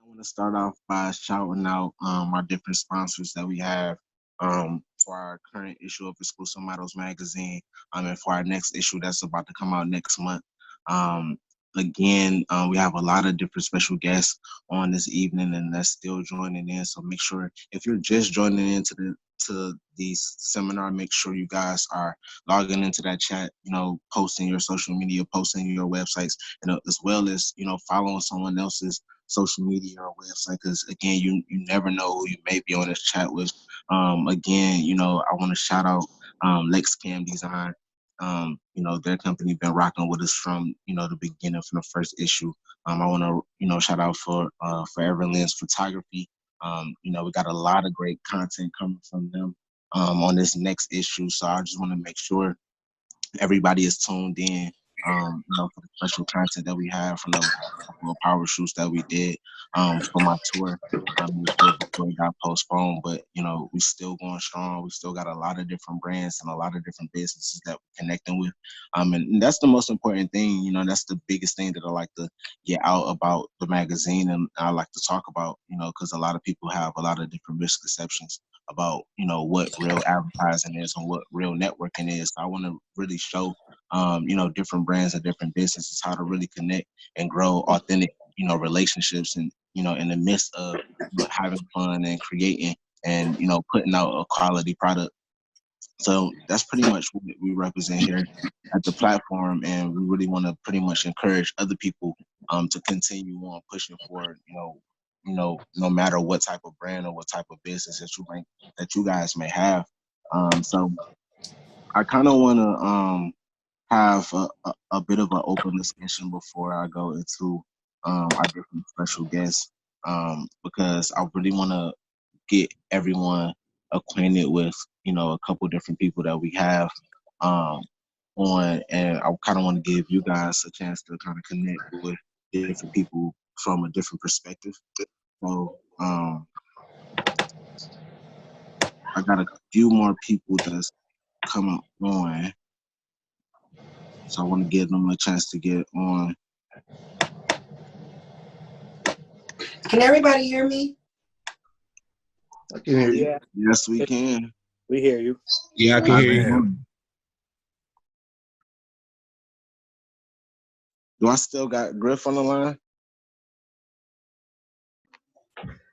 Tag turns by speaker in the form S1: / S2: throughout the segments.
S1: want to start off by shouting out our different sponsors that we have for our current issue of Exclusive Models Magazine, and for our next issue that's about to come out next month. Um, we have a lot of different special guests on this evening, and that's still joining in. So make sure if you're just joining into the seminar, make sure you guys are logging into that chat. Posting your social media, posting your websites, and as well as following someone else's social media or website, because again, you never know who you may be on this chat with. Again, I want to shout out Lex Cam Design. Their company been rocking with us from the beginning, from the first issue. I want to shout out for Forever Lens Photography. We got a lot of great content coming from them on this next issue, so I just want to make sure everybody is tuned in, for the special content that we have from the couple of power shoots that we did for my tour. Before it got postponed, but we still going strong. We still got a lot of different brands and a lot of different businesses that we're connecting with, and that's the most important thing. That's the biggest thing that I like to get out about the magazine, and I like to talk about, because a lot of people have a lot of different misconceptions about what real advertising is and what real networking is. So I want to really show different brands and different businesses how to really connect and grow authentic relationships, and in the midst of having fun and creating and putting out a quality product. So that's pretty much what we represent here at the platform, and we really want to pretty much encourage other people to continue on pushing forward, no matter what type of brand or what type of business that you guys may have. So I kind of want to have a bit of an open discussion before I go into our different special guests, because I really want to get everyone acquainted with a couple different people that we have on, and I kind of want to give you guys a chance to kind of connect with different people from a different perspective. So I got a few more people that's coming on, so I want to give them a chance to get on.
S2: Can everybody hear me?
S3: I can hear you.
S1: Yeah. Yes, we can.
S3: We hear you.
S4: Yeah, I can hear you.
S1: Do I still got Griff on the line?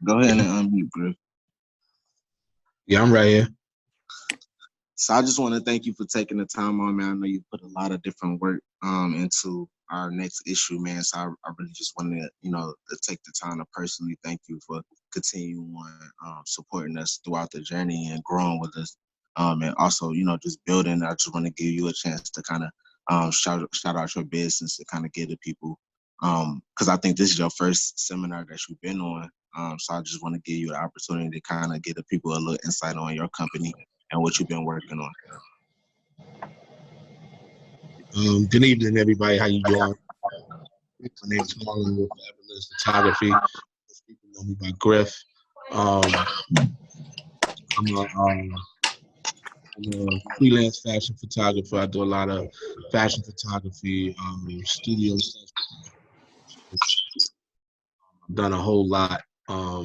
S1: Go ahead and unmute, Griff.
S4: Yeah, I'm right here.
S1: So I just want to thank you for taking the time on, man. I know you put a lot of different work into our next issue, man. So I really just wanted to take the time to personally thank you for continuing on supporting us throughout the journey and growing with us. And also, just building. I just want to give you a chance to kind of shout out your business to kind of get the people, because I think this is your first seminar that you've been on. So I just want to give you the opportunity to kind of give the people a little insight on your company and what you've been working on.
S4: Good evening, everybody. How you doing? My name is Marlon with Buffett Photography. People know me by Griff. I'm a freelance fashion photographer. I do a lot of fashion photography, studio stuff. I've done a whole lot. I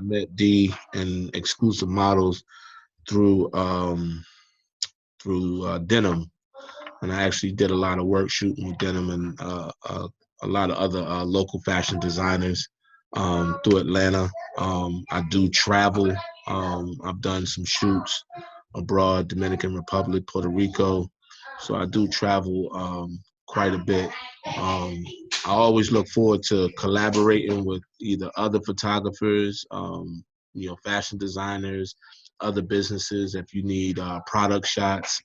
S4: met D and Exclusive Models through Denim, and I actually did a lot of work shooting with Denim and a lot of other local fashion designers through Atlanta. I do travel. I've done some shoots abroad, Dominican Republic, Puerto Rico. So I do travel quite a bit. I always look forward to collaborating with either other photographers, fashion designers, other businesses if you need product shots,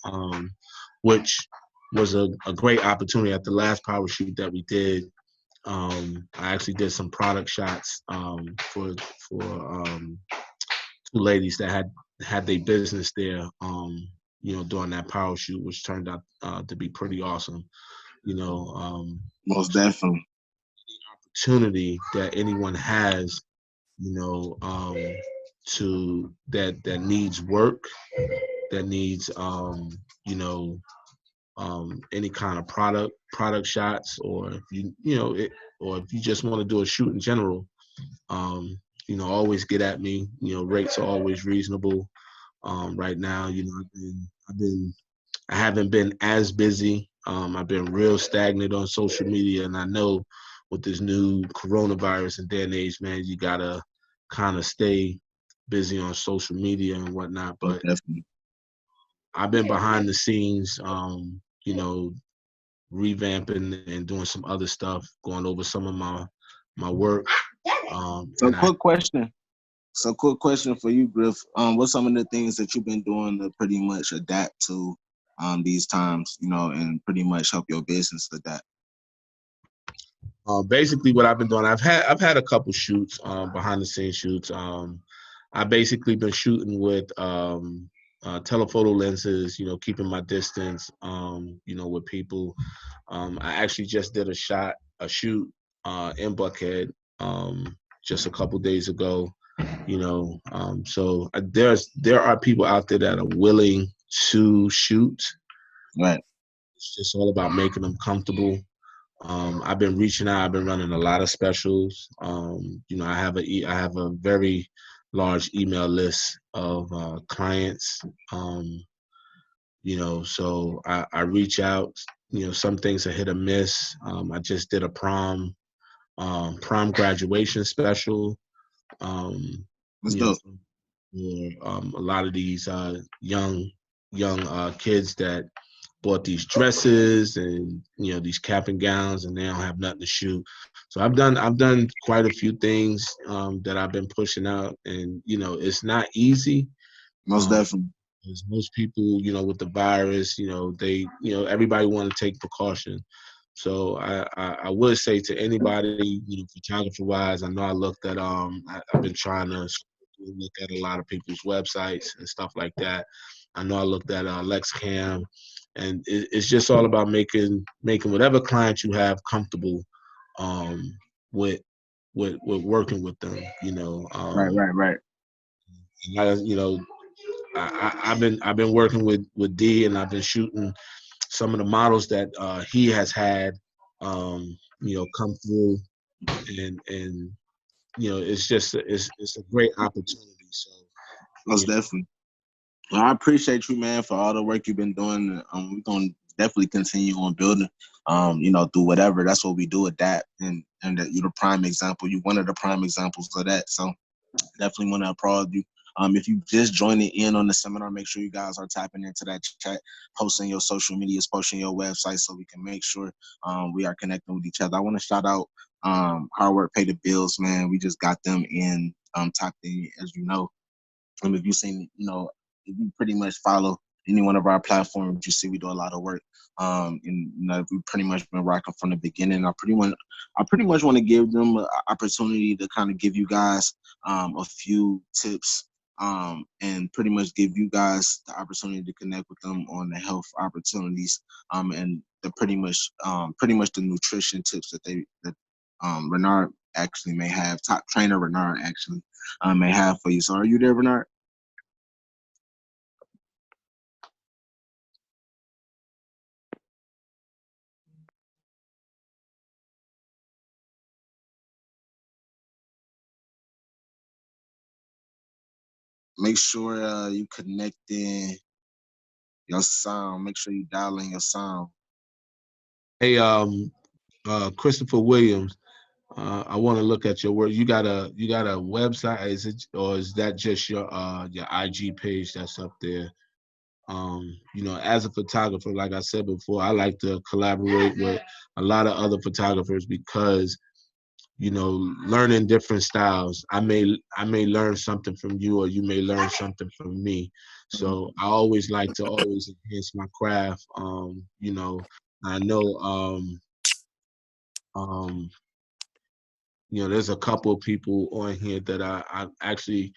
S4: which was a great opportunity at the last power shoot that we did. I actually did some product shots for two ladies that had their business there, during that power shoot, which turned out to be pretty awesome.
S1: Most definitely.
S4: Opportunity that anyone has, to that needs work, that needs any kind of product shots, or if or if you just want to do a shoot in general, you know, always get at me. You know, rates are always reasonable. Right now, you know, I haven't been as busy. I've been real stagnant on social media, and I know with this new coronavirus and day and age, man, you gotta kind of stay busy on social media and whatnot.
S1: Most
S4: But
S1: definitely.
S4: I've been behind the scenes, you know, revamping and doing some other stuff, going over some of my work.
S1: So
S4: And I
S1: quick question. So quick question for you, Griff. What's some of the things that you've been doing to pretty much adapt to these times, you know, and pretty much help your business adapt?
S4: Basically what I've been doing, I've had a couple shoots, behind the scenes shoots. I basically been shooting with telephoto lenses, you know, keeping my distance, you know, with people. I actually just did a shoot in Buckhead just a couple days ago, you know. So there are people out there that are willing to shoot.
S1: Right.
S4: It's just all about making them comfortable. I've been reaching out. I've been running a lot of specials. You know, I have a very large email list of clients. You know, so I reach out. You know, some things are hit or miss. I just did a prom graduation special.
S1: Let's
S4: You know,
S1: go.
S4: for a lot of these young kids that bought these dresses and, you know, these cap and gowns, and they don't have nothing to shoot. So I've done quite a few things that I've been pushing out, and you know, it's not easy.
S1: Most
S4: Um,
S1: definitely.
S4: because most people, you know, with the virus, you know, everybody want to take precaution. So I would say to anybody, you know, photographer wise, I know I've been trying to look at a lot of people's websites and stuff like that. I know I looked at LexCam, and it's just all about making whatever client you have comfortable um, with with working with them. You know,
S1: Right, right, right.
S4: you know, I've been working with D, and I've been shooting some of the models that he has had, you know, come through, and you know, it's a great opportunity. So
S1: Most
S4: you know,
S1: definitely. Well, I appreciate you, man, for all the work you've been doing. We're gonna definitely continue on building. You know, through whatever. That's what we do. Adapt, and that you're the prime example. You're one of the prime examples of that. So definitely want to applaud you. If you just joining in on the seminar, make sure you guys are tapping into that chat, posting your social medias, posting your website, so we can make sure we are connecting with each other. I want to shout out Hard Work Pay the Bills, man. We just got them in top 10, as you know. If you've seen, you know, if you pretty much follow any one of our platforms, you see we do a lot of work. And you know, we've pretty much been rocking from the beginning. I pretty much want to give them an opportunity to kind of give you guys a few tips, and pretty much give you guys the opportunity to connect with them on the health opportunities, and the pretty much the nutrition tips that Renard actually may have. Top trainer Renard actually may have for you. So are you there, Renard? Make sure you connecting your sound. Make sure you dialing your sound.
S4: hey, Christopher Williams, I want to look at your work. You got a website? Is it, or is that just your IG page that's up there? You know, as a photographer, like I said before, I like to collaborate with a lot of other photographers because, you know, learning different styles. I may learn something from you, or you may learn something from me. So I always like to always enhance my craft. You know, I know um, you know, there's a couple of people on here that I actually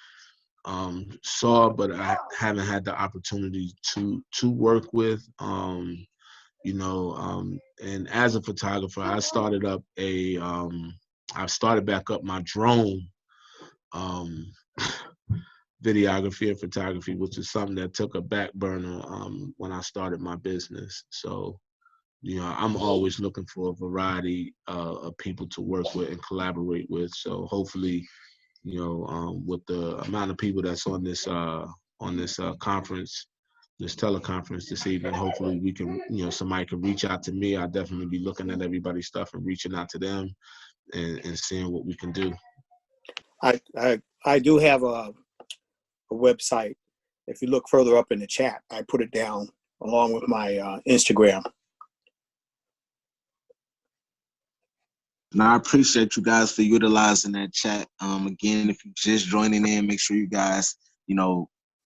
S4: saw, but I haven't had the opportunity to work with. You know, and as a photographer, I started back up my drone um, videography and photography, which is something that took a back burner when I started my business. So I'm always looking for a variety of people to work with and collaborate with. So hopefully, with the amount of people that's on this conference, this teleconference this evening, hopefully we can, somebody can reach out to me. I'll definitely be looking at everybody's stuff and reaching out to them and seeing what we can do.
S3: I do have a website. If you look further up in the chat, I put it down along with my Instagram.
S1: And I appreciate you guys for utilizing that chat. Again, if you're just joining in, make sure you guys,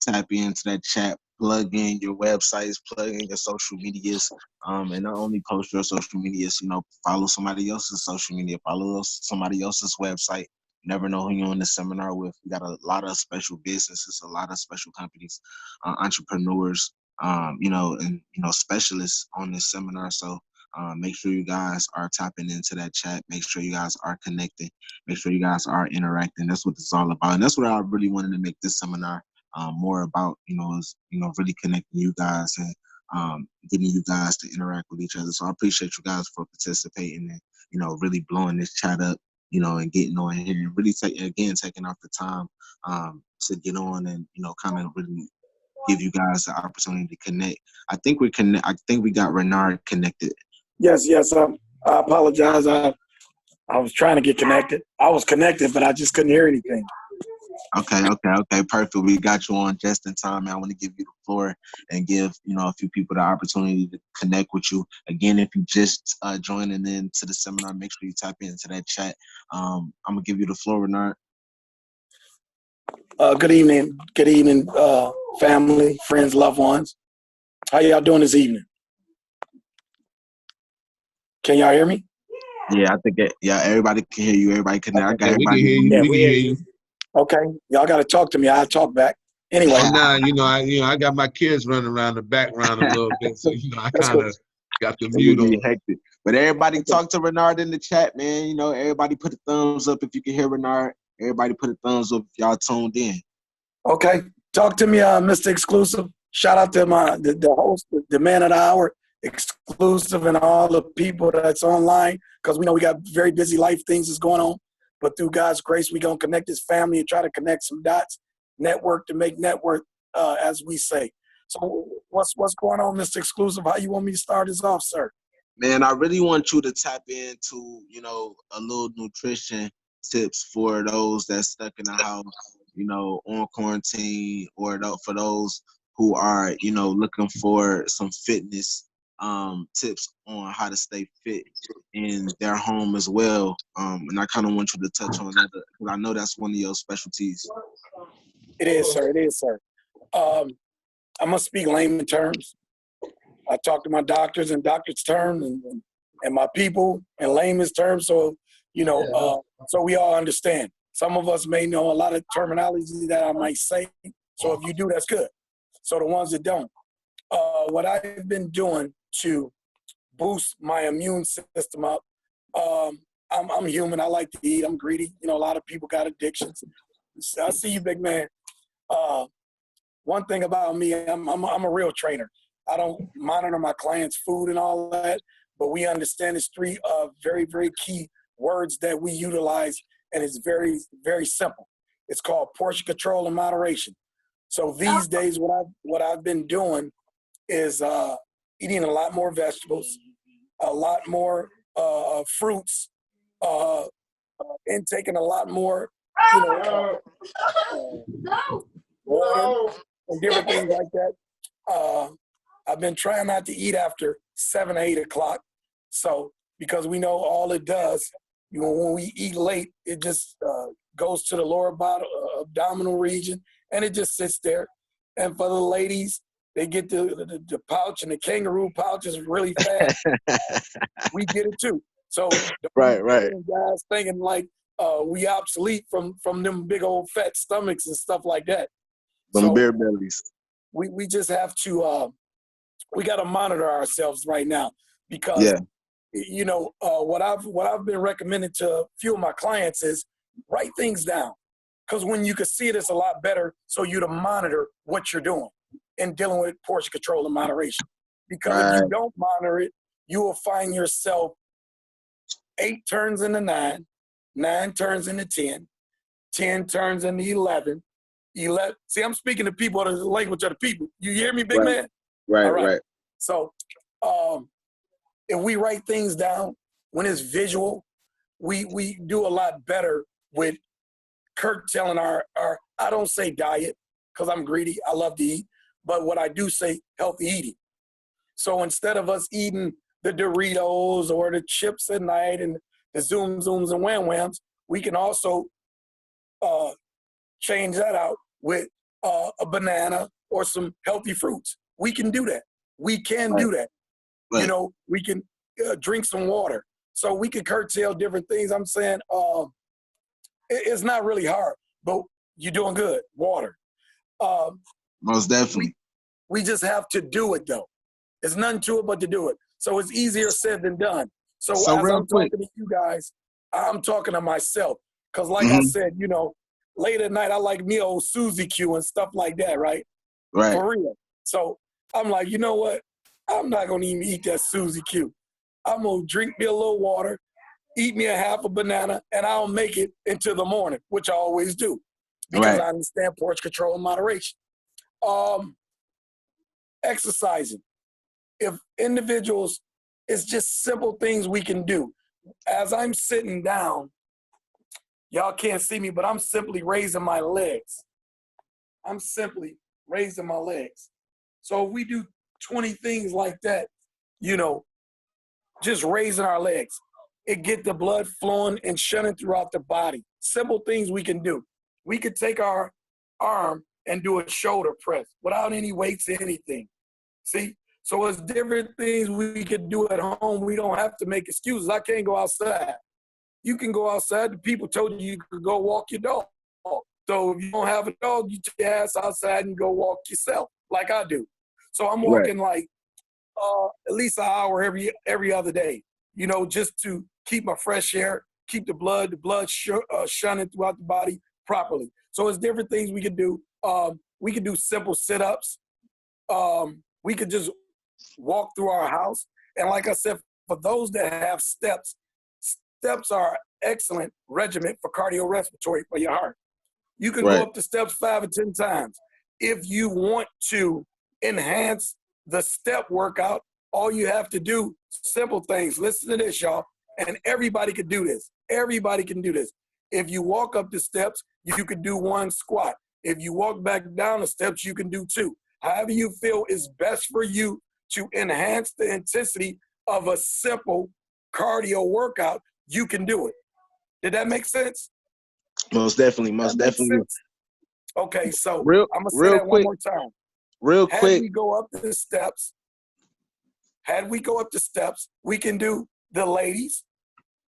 S1: tap into that chat, plug in your websites, plug in your social medias, and not only post your social medias, follow somebody else's social media, follow somebody else's website. You never know who you're in the seminar with. We got a lot of special businesses, a lot of special companies, entrepreneurs, and specialists on this seminar. So make sure you guys are tapping into that chat. Make sure you guys are connecting. Make sure you guys are interacting. That's what it's all about, and that's what I really wanted to make this seminar more about. Is really connecting you guys and getting you guys to interact with each other. So I appreciate you guys for participating and really blowing this chat up. And getting on here and really taking off the time to get on and kind of really give you guys the opportunity to connect. I think we got Renard connected.
S5: Yes. I apologize. I was trying to get connected. I was connected, but I just couldn't hear anything.
S1: Okay, perfect. We got you on just in time, man. I want to give you the floor and give a few people the opportunity to connect with you. Again, if you just joining in to the seminar, make sure you tap into that chat. I'm gonna give you the floor, Renard.
S5: Good evening, family, friends, loved ones. How y'all doing this evening? Can y'all hear me?
S1: Yeah, I think everybody can hear you. Everybody can. I got
S4: we
S1: everybody.
S4: can hear you.
S5: Yeah,
S4: we can hear you.
S5: Okay, y'all got to talk to me. I'll talk back. Anyway.
S4: I got my kids running around the background a little bit, so I kind of got the mute on.
S1: Hectic. But everybody talk to Renard in the chat, man. Everybody put a thumbs up if you can hear Renard. Everybody put a thumbs up if y'all tuned in.
S5: Okay, talk to me, Mr. Exclusive. Shout out to the host, the man of the hour, Exclusive, and all the people that's online, because we know we got very busy life things that's going on. But through God's grace, we gonna connect this family and try to connect some dots, network to make network, as we say. So what's going on, Mr. Exclusive? How you want me to start this off, sir?
S1: Man, I really want you to tap into, a little nutrition tips for those that's stuck in the house, on quarantine, or for those who are, looking for some fitness tips on how to stay fit in their home as well. And I kind of want you to touch on that because I know that's one of your specialties.
S5: It is, sir. I'm gonna speak layman terms. I talk to my doctors in doctor's terms and my people in layman's terms. So, so we all understand. Some of us may know a lot of terminology that I might say. So if you do, that's good. So the ones that don't, what I've been doing to boost my immune system up, I'm human. I like to eat. I'm greedy. A lot of people got addictions. I see you, big man. One thing about me, I'm a real trainer. I don't monitor my clients' food and all that, but we understand it's three very, very key words that we utilize, and it's very, very simple. It's called portion control and moderation. So these days, what I've been doing is eating a lot more vegetables, a lot more fruits, intaking a lot more, water and different things like that. I've been trying not to eat after 7 or 8 o'clock. So, because we know all it does, when we eat late, it just goes to the lower abdominal region, and it just sits there. And for the ladies, they get the pouch, and the kangaroo pouch is really fast. We get it too. So,
S1: right.
S5: Guys thinking like we obsolete from them big old fat stomachs and stuff like that.
S1: Some beer bellies.
S5: We just have to we got to monitor ourselves right now because what I've been recommending to a few of my clients is write things down, because when you can see it, it's a lot better so you to monitor what you're doing in dealing with portion control and moderation. Because if you don't monitor it, you will find yourself 8 turns into 9, 9 turns into 10, 10 turns into 11. See, I'm speaking to people of the language of the people. You hear me, big man?
S1: Right,
S5: All right.
S1: right.
S5: So if we write things down, when it's visual, we do a lot better with curtailing our I don't say diet because I'm greedy. I love to eat. But what I do say, healthy eating. So instead of us eating the Doritos or the chips at night and the Zooms and Wham Whams, we can also change that out with a banana or some healthy fruits. We can do that. We can do that.
S1: Right.
S5: You know, we can drink some water. So we can curtail different things. I'm saying it's not really hard, but you're doing good. Water.
S1: Most definitely.
S5: We just have to do it, though. There's nothing to it but to do it. So it's easier said than done. So as I'm talking to you guys, I'm talking to myself. Because like I said, you know, late at night, I like me old Suzy Q and stuff like that, right?
S1: Right.
S5: For real. So I'm like, you know what? I'm not going to even eat that Suzy Q. I'm going to drink me a little water, eat me a half a banana, and I'll make it into the morning, which I always do. Because I understand portion control and moderation. Exercising. If individuals, it's just simple things we can do. As I'm sitting down, y'all can't see me, but I'm simply raising my legs. I'm simply raising my legs. So if we do 20 things like that, you know, just raising our legs, it get the blood flowing and shunning throughout the body. Simple things we can do. We could take our arm and do a shoulder press without any weights or anything. See? So it's different things we could do at home. We don't have to make excuses. I can't go outside. You can go outside. The people told you could go walk your dog. So if you don't have a dog, you take your ass outside and go walk yourself, like I do. So I'm walking like at least an hour every other day, you know, just to keep my fresh air, keep the blood shunning throughout the body properly. So it's different things we could do. We could do simple sit-ups. We could just walk through our house. And like I said, for those that have steps, steps are an excellent regimen for cardiorespiratory for your heart. You can go up the steps 5 or 10 times. If you want to enhance the step workout, all you have to do, simple things. Listen to this, y'all. And everybody can do this. Everybody can do this. If you walk up the steps, you can do 1 squat. If you walk back down the steps, you can do 2. However you feel is best for you to enhance the intensity of a simple cardio workout, you can do it. Did that make sense?
S1: Most definitely. Most definitely.
S5: Sense? Okay, so I'm going to say that
S1: quick,
S5: one more time.
S1: Real quick.
S5: Had we go up the steps, we can do the ladies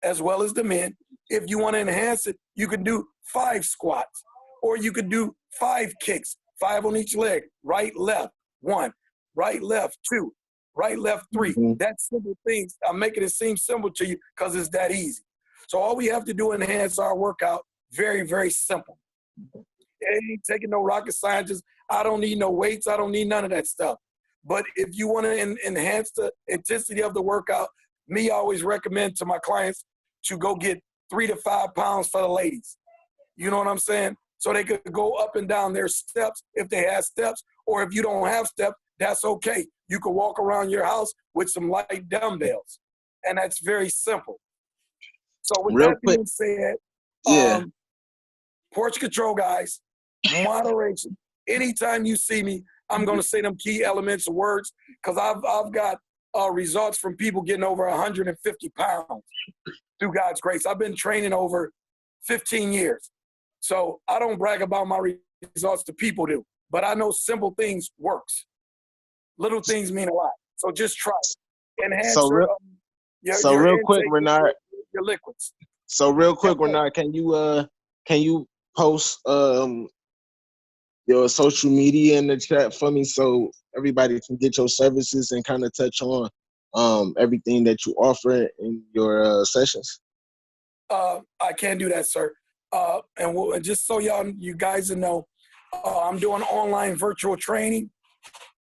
S5: as well as the men. If you want to enhance it, you can do 5 squats, or you could do 5 kicks, 5 on each leg, right, left, 1, right, left, 2, right, left, 3. That's simple things. I'm making it seem simple to you because it's that easy. So all we have to do to enhance our workout, very, very simple. It ain't taking no rocket scientists. I don't need no weights. I don't need none of that stuff. But if you want to enhance the intensity of the workout, I always recommend to my clients to go get 3 to 5 pounds for the ladies. You know what I'm saying? So they could go up and down their steps if they have steps, or if you don't have steps, that's okay. You can walk around your house with some light dumbbells, and that's very simple. So with that being said, porch control, guys, moderation. Anytime you see me, I'm going to say them key elements of words because I've got results from people getting over 150 pounds through God's grace. I've been training over 15 years. So I don't brag about my results, the people do. But I know simple things works. Little things mean a lot. So just try it. Enhance your
S1: real quick, Renard.
S5: Your liquids.
S1: So real quick, Renard, can you post your social media in the chat for me so everybody can get your services and kind of touch on everything that you offer in your sessions?
S5: I can do that, sir. And just so you guys know, I'm doing online virtual training.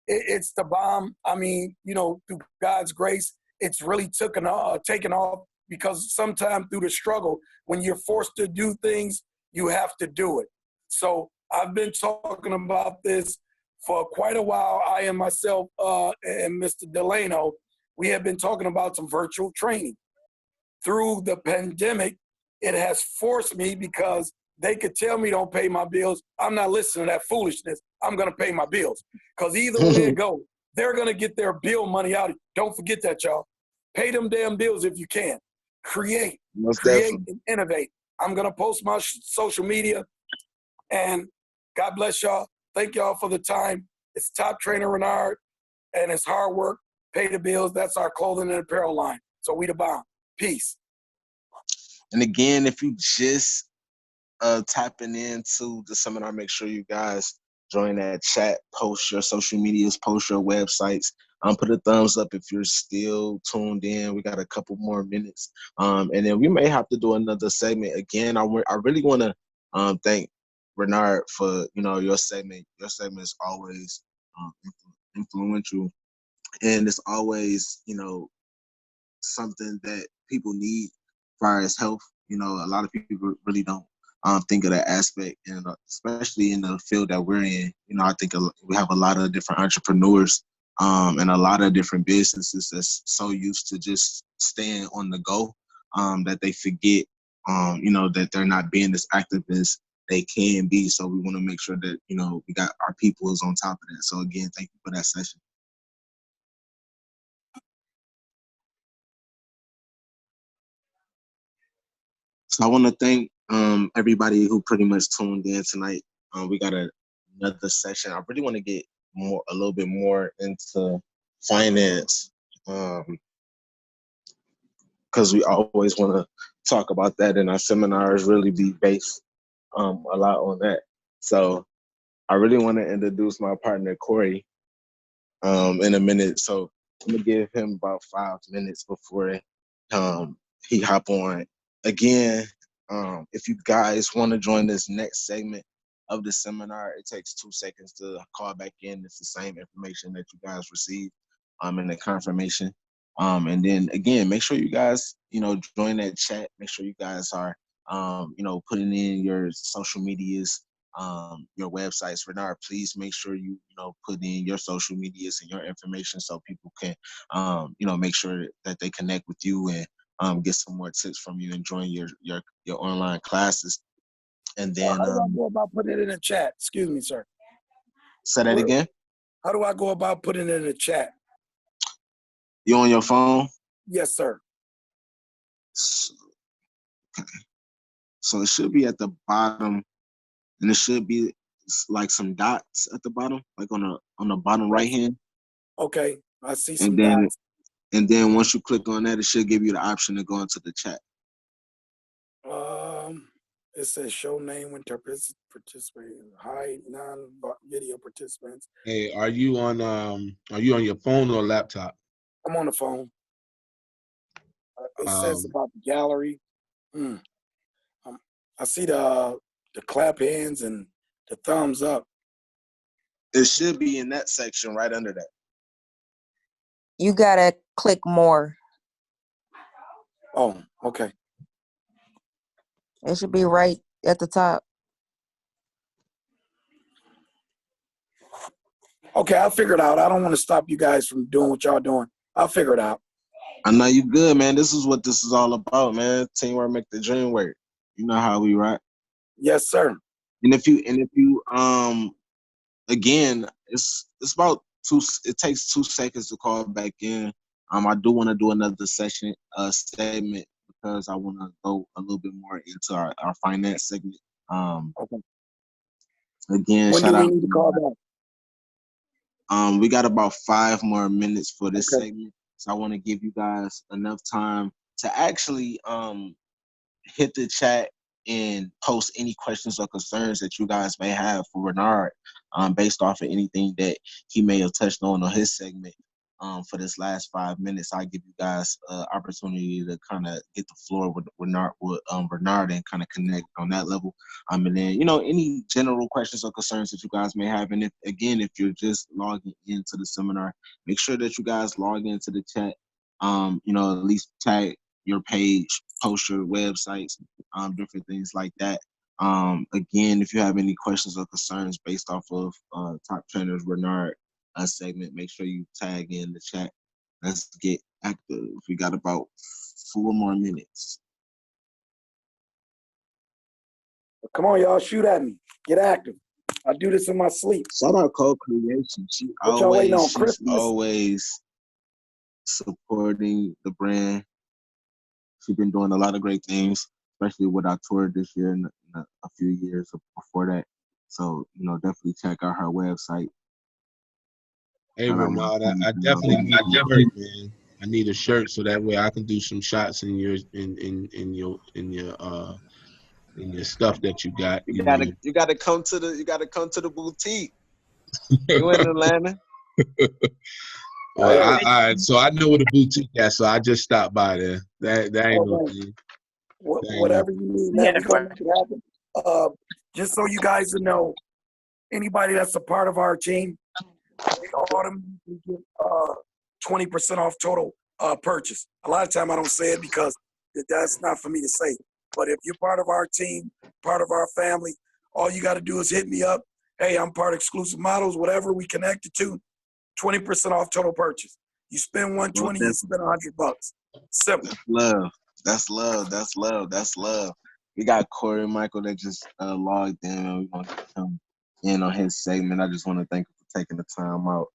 S5: It's the bomb. I mean, you know, through God's grace, it's really taken off because sometime through the struggle, when you're forced to do things, you have to do it. So I've been talking about this for quite a while. I and myself and Mr. Delano, we have been talking about some virtual training. Through the pandemic, it has forced me because they could tell me don't pay my bills. I'm not listening to that foolishness. I'm going to pay my bills. Because either way it goes, they're going to get their bill money out. Don't forget that, y'all. Pay them damn bills if you can. Create
S1: Definitely.
S5: and innovate. I'm going to post my social media. And God bless y'all. Thank y'all for the time. It's Top Trainer Renard, and it's hard work. Pay the bills. That's our clothing and apparel line. So we the bomb. Peace.
S1: And again, if you just tapping into the seminar, make sure you guys join that chat, post your social medias, post your websites. Put a thumbs up if you're still tuned in. We got a couple more minutes. And then we may have to do another segment. Again, I really want to thank Renard for, your segment. Your segment is always influential. And it's always, something that people need as far as health. A lot of people really don't think of that aspect, and especially in the field that we're in. I think we have a lot of different entrepreneurs and a lot of different businesses that's so used to just staying on the go that they forget, that they're not being as active as they can be. So we want to make sure that, we got our people is on top of that. So again, thank you for that session. So I want to thank everybody who pretty much tuned in tonight. We got another session. I really want to get a little bit more into finance, because we always want to talk about that, and our seminars really be based a lot on that. So I really want to introduce my partner Corey in a minute. So I'm gonna give him about 5 minutes before he hop on. Again, if you guys want to join this next segment of the seminar, it takes 2 seconds to call back in. It's the same information that you guys received in the confirmation. And then again, make sure you guys, join that chat. Make sure you guys are, putting in your social medias, your websites. Renard, please make sure you put in your social medias and your information so people can make sure that they connect with you and get some more tips from you and join your online classes. And then
S5: How do I go about putting it in the chat? Excuse me, sir.
S1: say that again.
S5: How do I go about putting it in the chat?
S1: You on your phone?
S5: Yes, sir.
S1: So it should be at the bottom, and it should be like some dots at the bottom, like on the bottom right hand.
S5: Okay, I see some dots.
S1: And then once you click on that, it should give you the option to go into the chat.
S5: It says show name when participate, hide non-video participants.
S4: Hey, are you on your phone or laptop?
S5: I'm on the phone. It says about the gallery. I see the clap hands and the thumbs up.
S1: It should be in that section right under that.
S2: You gotta click more.
S5: Oh, okay.
S2: It should be right at the top.
S5: Okay, I'll figure it out. I don't want to stop you guys from doing what y'all doing. I'll figure it out.
S1: I know you good, man. This is what this is all about, man. Teamwork make the dream work. You know how we rock.
S5: Yes, sir.
S1: And if you again, it's about it takes 2 seconds to call back in. I do want to do another session segment because I want to go a little bit more into our finance segment.
S5: Okay.
S1: Again,
S5: When
S1: shout
S5: do we
S1: out.
S5: need to call back?
S1: We got about 5 more minutes for this segment. So I want to give you guys enough time to actually hit the chat and post any questions or concerns that you guys may have for Renard based off of anything that he may have touched on his segment. For this last 5 minutes, I give you guys an opportunity to kind of get the floor with Renard and kind of connect on that level. And then, any general questions or concerns that you guys may have. And if you're just logging into the seminar, make sure that you guys log into the chat you know, at least tag your page, post your websites, different things like that. Again, if you have any questions or concerns based off of Top Trainers Renard segment, make sure you tag in the chat. Let's get active. We got about 4 more minutes.
S5: Come on, y'all, shoot at me. Get active. I do this in my sleep.
S1: Shout out Co-Creation. She's always supporting the brand. She's been doing a lot of great things, especially with our tour this year and a few years before that. So, you know, definitely check out her website.
S4: Hey Renard, I definitely need a shirt, man. I need a shirt so that way I can do some shots in your stuff that you got.
S1: You gotta come to the boutique. You in Atlanta?
S4: Well, so I know where the boutique at, so I just stopped by there. That ain't no thing.
S5: Whatever you need, man, we're gonna make it happen. Just so you guys know, anybody that's a part of our team, they automatically get 20% off total purchase. A lot of time I don't say it because that's not for me to say. But if you're part of our team, part of our family, all you got to do is hit me up. Hey, I'm part of Exclusive Models, whatever we connected to, 20% off total purchase. You spend $120, you spend $100. Simple.
S1: That's love. We got Corey Michael that just logged in. We're gonna get him in on his segment. I just want to thank him for taking the time out.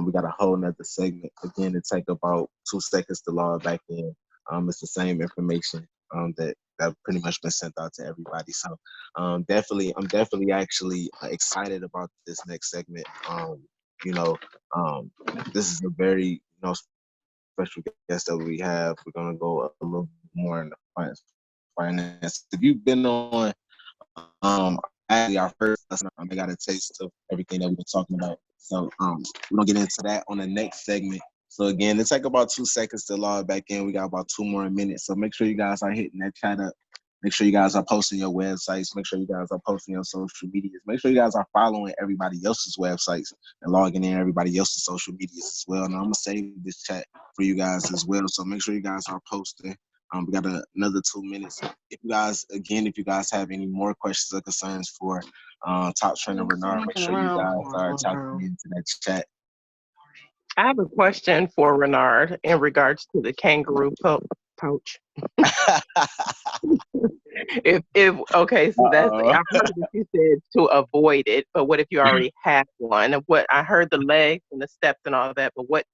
S1: We got a whole nother segment. Again, it take about 2 seconds to log back in. It's the same information that pretty much been sent out to everybody. So I'm definitely actually excited about this next segment. This is a very special guest that we have. We're gonna go a little more in the finance. If you've been on actually our first lesson, I got a taste of everything that we've been talking about. So we're gonna get into that on the next segment. So again, it take about 2 seconds to log back in. We got about 2 more minutes. So make sure you guys are hitting that chat up. Make sure you guys are posting your websites. Make sure you guys are posting your social medias. Make sure you guys are following everybody else's websites and logging in everybody else's social medias as well. And I'm gonna save this chat for you guys as well. So make sure you guys are posting. We got another 2 minutes. If you guys have any more questions or concerns for Top Trainer Renard, make sure you guys are tapping into that chat.
S6: I have a question for Renard in regards to the kangaroo pouch. Okay, so that's I've heard that you said to avoid it, but what if you already have one? What I heard the legs and the steps and all that, but what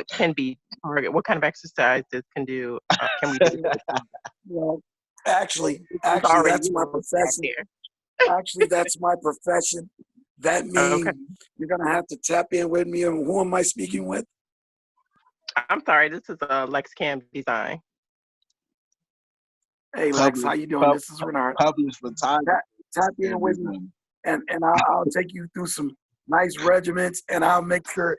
S6: can be target? What kind of exercises can we do?
S5: Well, actually, that's my profession. Actually, that's my profession. That means you're gonna have to tap in with me. And who am I speaking with?
S6: I'm sorry, this is LexCam Design.
S5: Hey Lex, how you doing? This is Renard. Tap in with me, and I'll take you through some nice regiments, and I'll make sure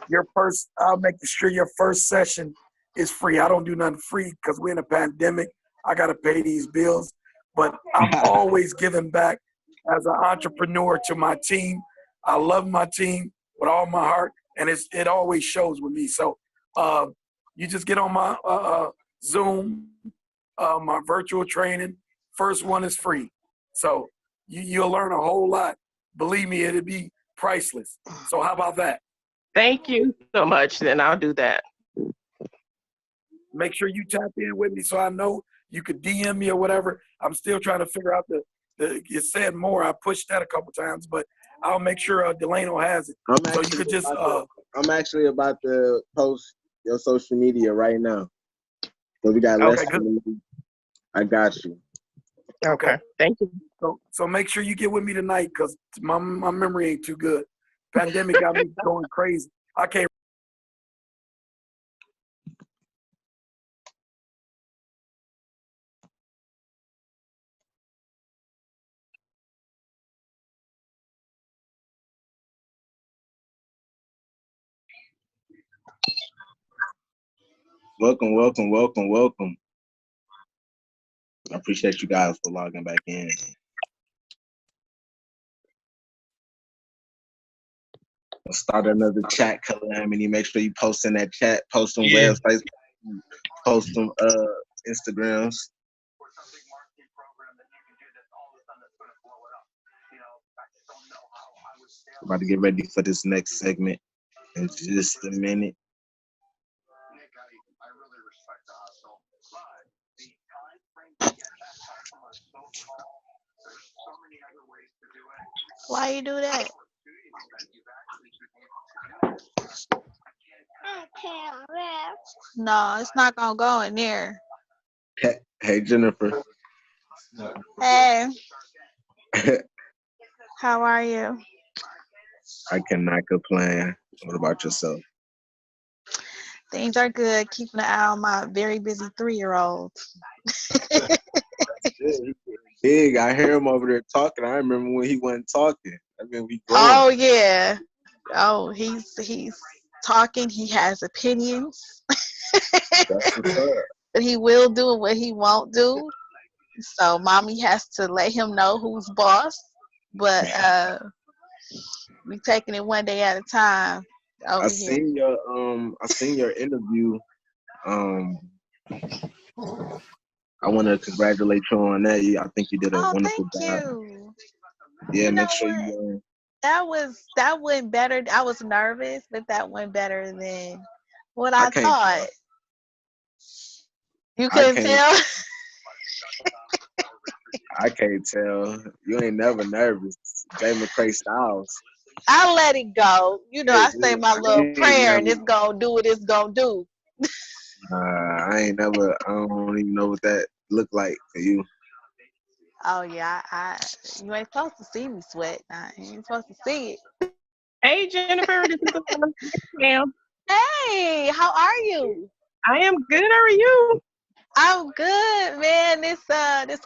S5: your first session is free. I don't do nothing free because we're in a pandemic. I gotta pay these bills, but I'm always giving back as an entrepreneur to my team. I love my team with all my heart, and it always shows with me. So you just get on my Zoom, my virtual training. First one is free. So you'll learn a whole lot. Believe me, it'll be priceless. So how about that?
S6: Thank you so much. Then I'll do that.
S5: Make sure you tap in with me so I know you could DM me or whatever. I'm still trying to figure out you said more. I pushed that a couple times, but I'll make sure Delano has it. So you could just.
S1: I'm actually about to post your social media right now. So we got less. I got you.
S6: Okay. Thank you.
S5: So make sure you get with me tonight because my memory ain't too good. Pandemic got me going crazy. I can't.
S1: Welcome. I appreciate you guys for logging back in. Start another chat calamity. Make sure you post in that chat, post on
S4: Yeah.
S1: websites, post on Instagrams. About to get ready for this next segment in just a minute.
S7: Why you do that? No, it's not gonna go in there.
S1: Hey Jennifer.
S7: Hey, how are you?
S1: I cannot complain. What about yourself?
S7: Things are good. Keeping an eye on my very busy 3-year-old.
S1: Big, I hear him over there talking. I remember when he wasn't talking. I mean, we growing.
S7: Oh yeah. Oh, he's talking. He has opinions.
S1: That's what's up.
S7: But he will do what he won't do. So mommy has to let him know who's boss. But we taking it one day at a time over
S1: I
S7: here.
S1: seen your interview. I want to congratulate you on that. I think you did a
S7: Oh,
S1: wonderful
S7: thank
S1: job.
S7: you.
S1: Yeah,
S7: You know
S1: make sure
S7: what?
S1: you.
S7: That went better. I was nervous, but that went better than what
S1: I
S7: I
S1: can't.
S7: thought. You
S1: I
S7: couldn't
S1: can't.
S7: tell?
S1: I can't tell. You ain't never nervous. Jay McCray Styles.
S7: I let it go. You know, I say my little
S1: ain't
S7: prayer and
S1: never.
S7: it's gonna do what it's gonna do.
S1: I ain't never. I don't even know what that looked like for you.
S7: Oh yeah, you ain't supposed to see me sweat. You ain't supposed to see it.
S6: Hey, Jennifer, this is ma'am.
S7: Hey, how are you?
S6: I am good. How are you?
S7: I'm good, man. This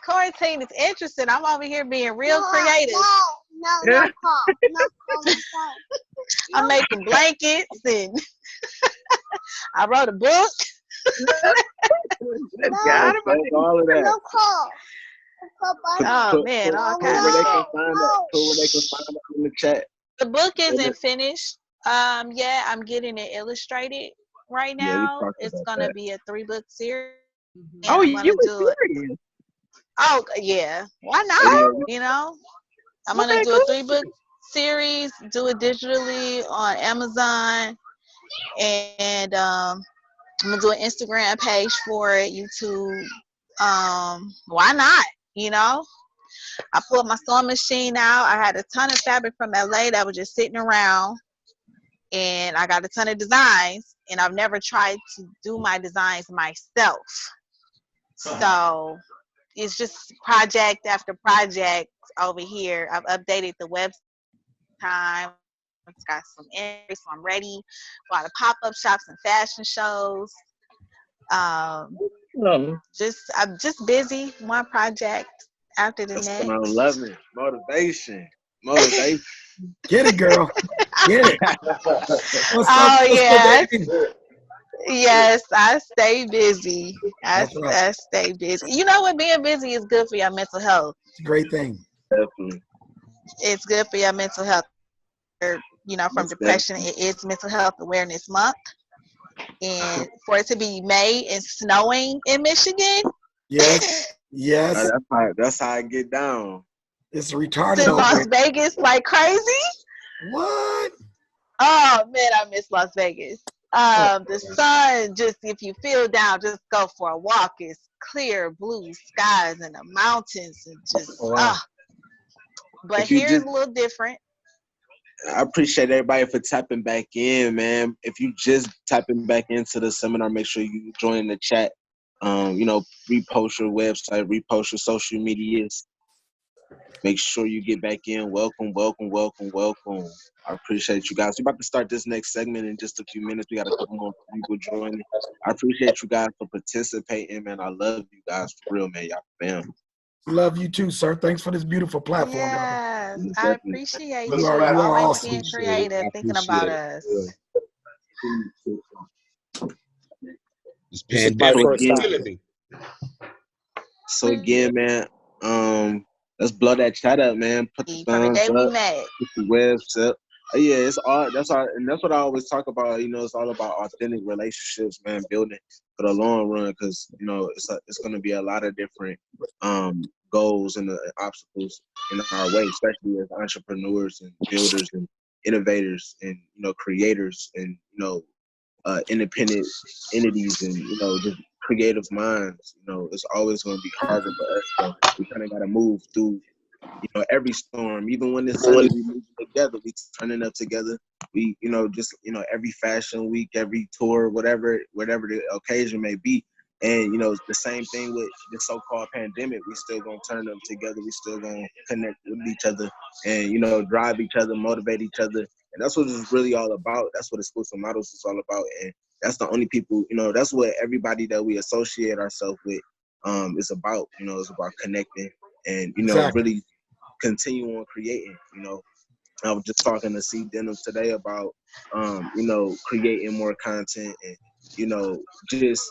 S7: quarantine is interesting. I'm over here being real creative.
S6: No,
S7: I'm making blankets and I wrote a book.
S6: God,
S1: All of that.
S7: Oh man, all
S1: Put
S7: kinds
S1: where
S7: of
S1: they
S7: stuff.
S1: can find that. Put where they can find it in the chat.
S7: The book isn't finished. Yeah, I'm getting it illustrated right
S1: Yeah, we
S7: now.
S1: talked
S7: It's
S1: about
S7: gonna
S1: that.
S7: be a 3-book series. And
S6: oh,
S7: I'm
S6: you
S7: gonna
S6: were
S7: do it.
S6: serious.
S7: Oh yeah, why not?
S1: Oh, yeah.
S7: You know, I'm gonna
S6: Okay,
S7: do
S6: cool.
S7: a 3-book series, do it digitally on Amazon, and I'm gonna do an Instagram page for it, YouTube. Why not? You know, I pulled my sewing machine out. I had a ton of fabric from LA that was just sitting around, and I got a ton of designs, and I've never tried to do my designs myself. So it's just project after project over here. I've updated the website. It's got some entries, so I'm ready for all the pop-up shops and fashion shows. I'm just busy, one project after the
S1: That's
S7: next.
S1: what I'm loving. Motivation. Motivation.
S3: Get it, girl. Get it.
S7: Oh yes,
S3: Baby?
S7: yes, I stay busy.
S3: That's right.
S7: I stay busy. You know what? Being busy is good for your mental health.
S3: It's a great thing.
S1: Definitely.
S7: It's good for your mental health. You know, from
S1: Most
S7: depression, it is Mental Health Awareness Month. And for it to be May and snowing in Michigan,
S3: Yes. Yes.
S1: That's how I get down.
S3: It's
S7: to
S3: retarded over
S7: Las
S3: there.
S7: Vegas like crazy.
S3: What?
S7: Oh man, I miss Las Vegas.
S3: Oh,
S7: The sun, just if you feel down, just go for a walk. It's clear blue skies and the mountains and just
S3: wow.
S7: But
S1: If you
S7: here's
S1: just,
S7: a little different.
S1: I appreciate everybody for tapping back in, man. If you just tapping back into the seminar, make sure you join the chat. You know, repost your website, repost your social medias. Make sure you get back in. Welcome, welcome, welcome, welcome. I appreciate you guys. We're about to start this next segment in just a few minutes. We got a couple more people joining. I appreciate you guys for participating, man. I love you guys for real, man. Y'all fam.
S3: Love you too, sir. Thanks for this beautiful platform, brother.
S7: Yes, I
S1: Definitely.
S7: appreciate
S3: You
S7: you.
S3: are
S7: Always
S3: awesome.
S7: being creative, thinking about us.
S4: This
S3: This is my
S4: pandemic
S3: first
S4: is
S3: time.
S4: killing me.
S1: So again, man, let's blow that chat up, man. Put the
S7: From the
S1: thumbs
S7: day we
S1: up,
S7: met.
S1: put the webs up. Yeah, it's all that's all, and that's what I always talk about. You know, it's all about authentic relationships, man, building for the long run. Because you know, it's going to be a lot of different goals and obstacles in our way, especially as entrepreneurs and builders and innovators and creators and independent entities and just creative minds. It's always going to be harder for us. So we kind of got to move through every storm, even when it's sunny, we move together. We turning up together. We, just every fashion week, every tour, whatever the occasion may be. And the same thing with the so-called pandemic. We still gonna turn up together. We still gonna connect with each other, and drive each other, motivate each other. And that's what it's really all about. That's what Exclusive Models is all about. And that's the only people. That's what everybody that we associate ourselves with is about. It's about connecting and
S3: Exactly.
S1: really continue on creating. I was just talking to C Denim today about creating more content and just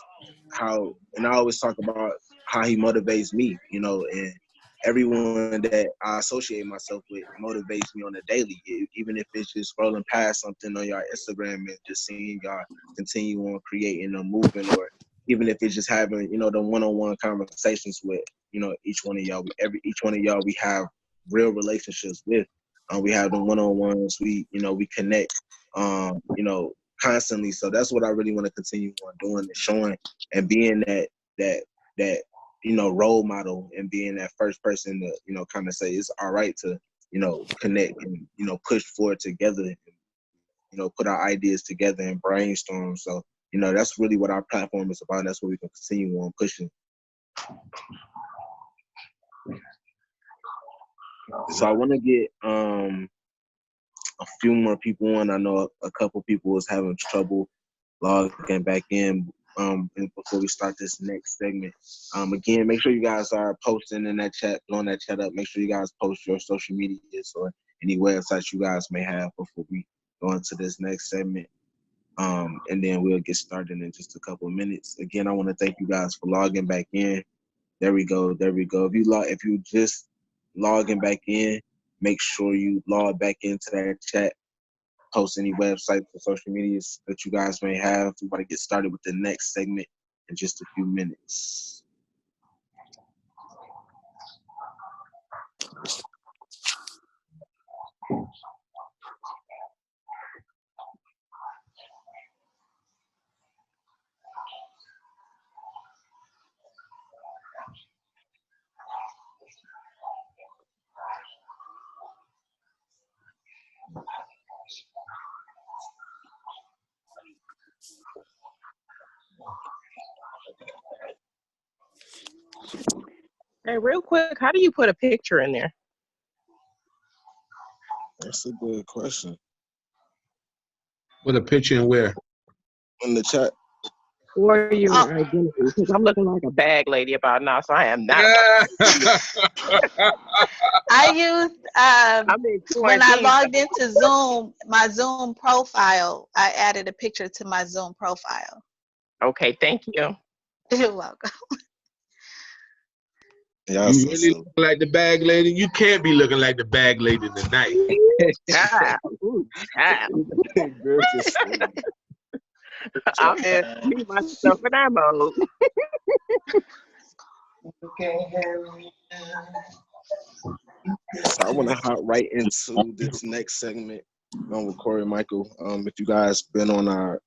S1: how, and I always talk about how he motivates me, and everyone that I associate myself with motivates me on a daily, even if it's just scrolling past something on your Instagram and just seeing y'all continue on creating or moving, or even if it's just having the one-on-one conversations with each one of y'all. Each one of y'all we have real relationships with. We have the one-on-ones. We connect, constantly. So that's what I really want to continue on doing and showing and being that role model and being that first person to kind of say it's all right to connect and push forward together and put our ideas together and brainstorm. So that's really what our platform is about. That's what we can continue on pushing. So I want to get a few more people on. I know a couple people was having trouble logging back in before we start this next segment. Again, make sure you guys are posting in that chat, blowing that chat up. Make sure you guys post your social medias or any websites you guys may have before we go into this next segment. And then we'll get started in just a couple of minutes. Again, I want to thank you guys for logging back in. There we go. If you just logging back in, make sure you log back into that chat. Post any websites or social medias that you guys may have. We're about to get started with the next segment in just a few minutes.
S6: Hey, real quick, how do you put a picture in there?
S1: That's a good question.
S4: With a picture and where?
S1: In the chat.
S6: Or your identity? Because I'm looking like a bag lady about now, so I am not.
S7: I used
S6: I'm in
S7: when I
S6: quarantine.
S7: logged into Zoom, my Zoom profile, I added a picture to my Zoom profile.
S6: Okay, thank you.
S7: You're welcome.
S1: Yeah,
S4: You really look like the bag lady? You can't be looking like the bag lady tonight.
S6: Child. Ooh, child. I'm in me, myself, and I'm old.
S1: So I want to hop right into this next segment with Corey Michael. If you guys been on our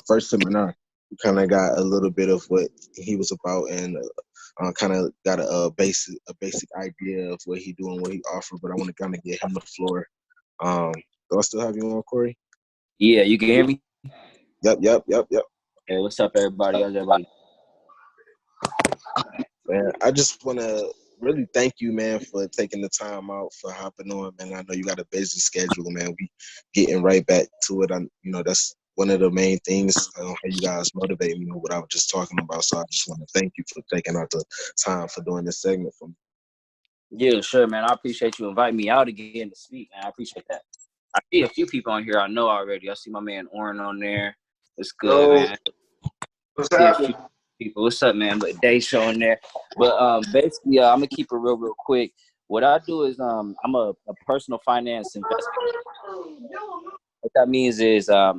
S1: first seminar, you kind of got a little bit of what he was about and kind of got a basic idea of what he do and what he offered. But I want to kind of get him the floor. Do I still have you on, Corey?
S8: Yeah, you can hear me?
S1: Yep.
S8: Hey, what's up, everybody? How's everybody?
S1: Man, I just want to really thank you, man, for taking the time out for hopping on, man. I know you got a busy schedule, man. We getting right back to it. That's one of the main things how you guys motivate me with what I was just talking about. So I just want to thank you for taking out the time for doing this segment for me.
S8: Yeah, sure, man. I appreciate you inviting me out again to speak, man. I appreciate that. I see a few people on here I know already. I see my man Oren on there. It's good, man.
S9: What's
S8: See a
S9: happening?
S8: few people. What's up, man? But Day showing there. But basically, I'm gonna keep it real quick. What I do is I'm a personal finance investor. What that means is I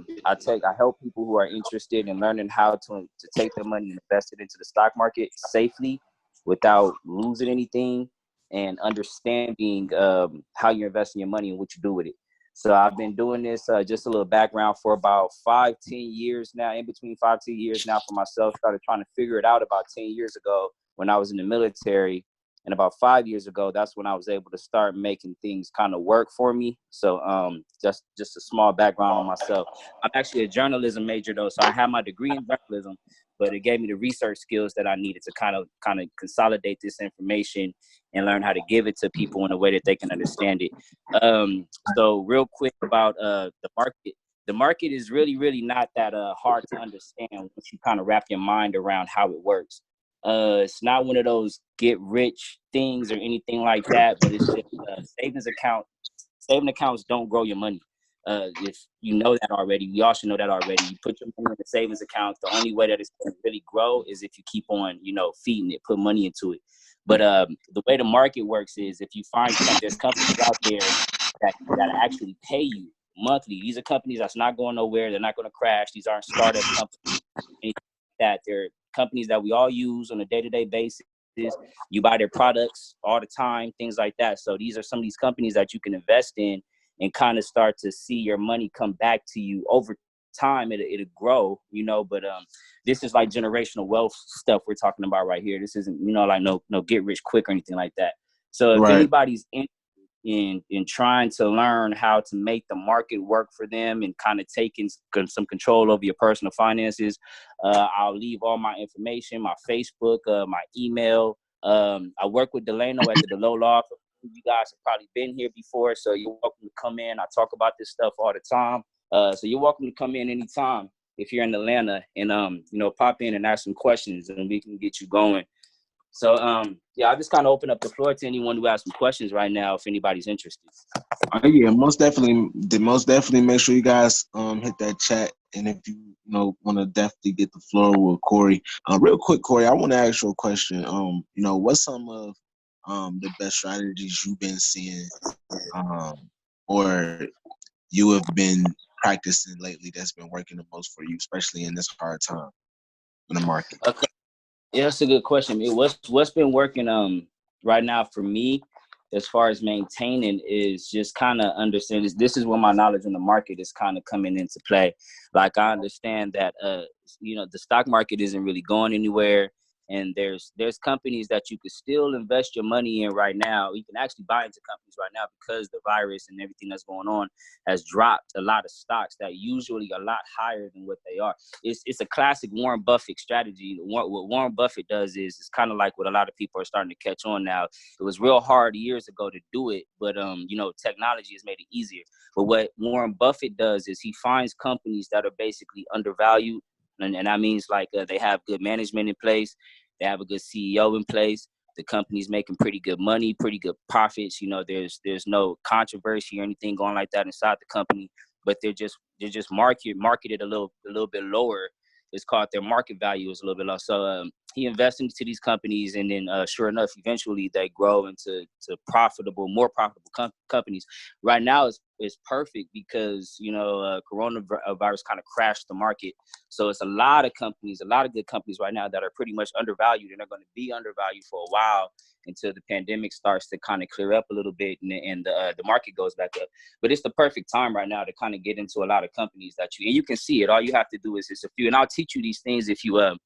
S8: help people who are interested in learning how to take their money and invest it into the stock market safely without losing anything, and understanding how you're investing your money and what you do with it. So I've been doing this, just a little background, for about 5-10 years now, in between 5-10 years now for myself. Started trying to figure it out about 10 years ago when I was in the military. And about 5 years ago, that's when I was able to start making things kind of work for me. So just a small background on myself. I'm actually a journalism major though, so I have my degree in journalism, but it gave me the research skills that I needed to kind of consolidate this information and learn how to give it to people in a way that they can understand it. So real quick about the market. The market is really not that hard to understand once you kind of wrap your mind around how it works. It's not one of those get rich things or anything like that, but it's just savings account. Saving accounts don't grow your money. If you know that already, we all should know that already. You put your money in the savings account. The only way that it's going to really grow is if you keep on, feeding it, put money into it. But the way the market works is if you find there's companies out there that actually pay you monthly. These are companies that's not going nowhere. They're not going to crash. These aren't startup companies. That they're companies that we all use on a day-to-day basis. You buy their products all the time, things like that. So these are some of these companies that you can invest in and kind of start to see your money come back to you over time. It'll grow, but this is like generational wealth stuff we're talking about right here. This isn't, like no get rich quick or anything like that. So if anybody's in trying to learn how to make the market work for them and kind of taking some control over your personal finances, I'll leave all my information, my Facebook, my email. I work with Delano at the Delo Law. You guys have probably been here before, so you're welcome to come in. I talk about this stuff all the time. So you're welcome to come in anytime if you're in Atlanta and, pop in and ask some questions and we can get you going. So, I just kind of open up the floor to anyone who has some questions right now, if anybody's interested.
S1: Yeah, most definitely. Make sure you guys hit that chat, and if you want to definitely get the floor with Corey. Real quick, Corey, I want to ask you a question. What's some of the best strategies you've been seeing, or you have been practicing lately that's been working the most for you, especially in this hard time in the market?
S8: Okay. Yeah, that's a good question. What's been working right now for me as far as maintaining is just kind of understanding this is where my knowledge in the market is kind of coming into play. Like I understand that the stock market isn't really going anywhere, and there's companies that you could still invest your money in right now. You can actually buy into companies right now because the virus and everything that's going on has dropped a lot of stocks that usually are a lot higher than what they are. It's a classic Warren Buffett strategy. What Warren Buffett does is it's kind of like what a lot of people are starting to catch on now. It was real hard years ago to do it, but technology has made it easier. But what Warren Buffett does is he finds companies that are basically undervalued. And that means like they have good management in place. They have a good CEO in place. The company's making pretty good money, pretty good profits. There's no controversy or anything going like that inside the company, but they're just marketed a little bit lower. It's called their market value is a little bit low. So he invests into these companies, and then sure enough, eventually they grow into more profitable companies. Right now, it's perfect because coronavirus kind of crashed the market. So it's a lot of good companies right now that are pretty much undervalued, and they're going to be undervalued for a while until the pandemic starts to kind of clear up a little bit and the market goes back up. But it's the perfect time right now to kind of get into a lot of companies and you can see it. All you have to do is just a few, and I'll teach you these things if you're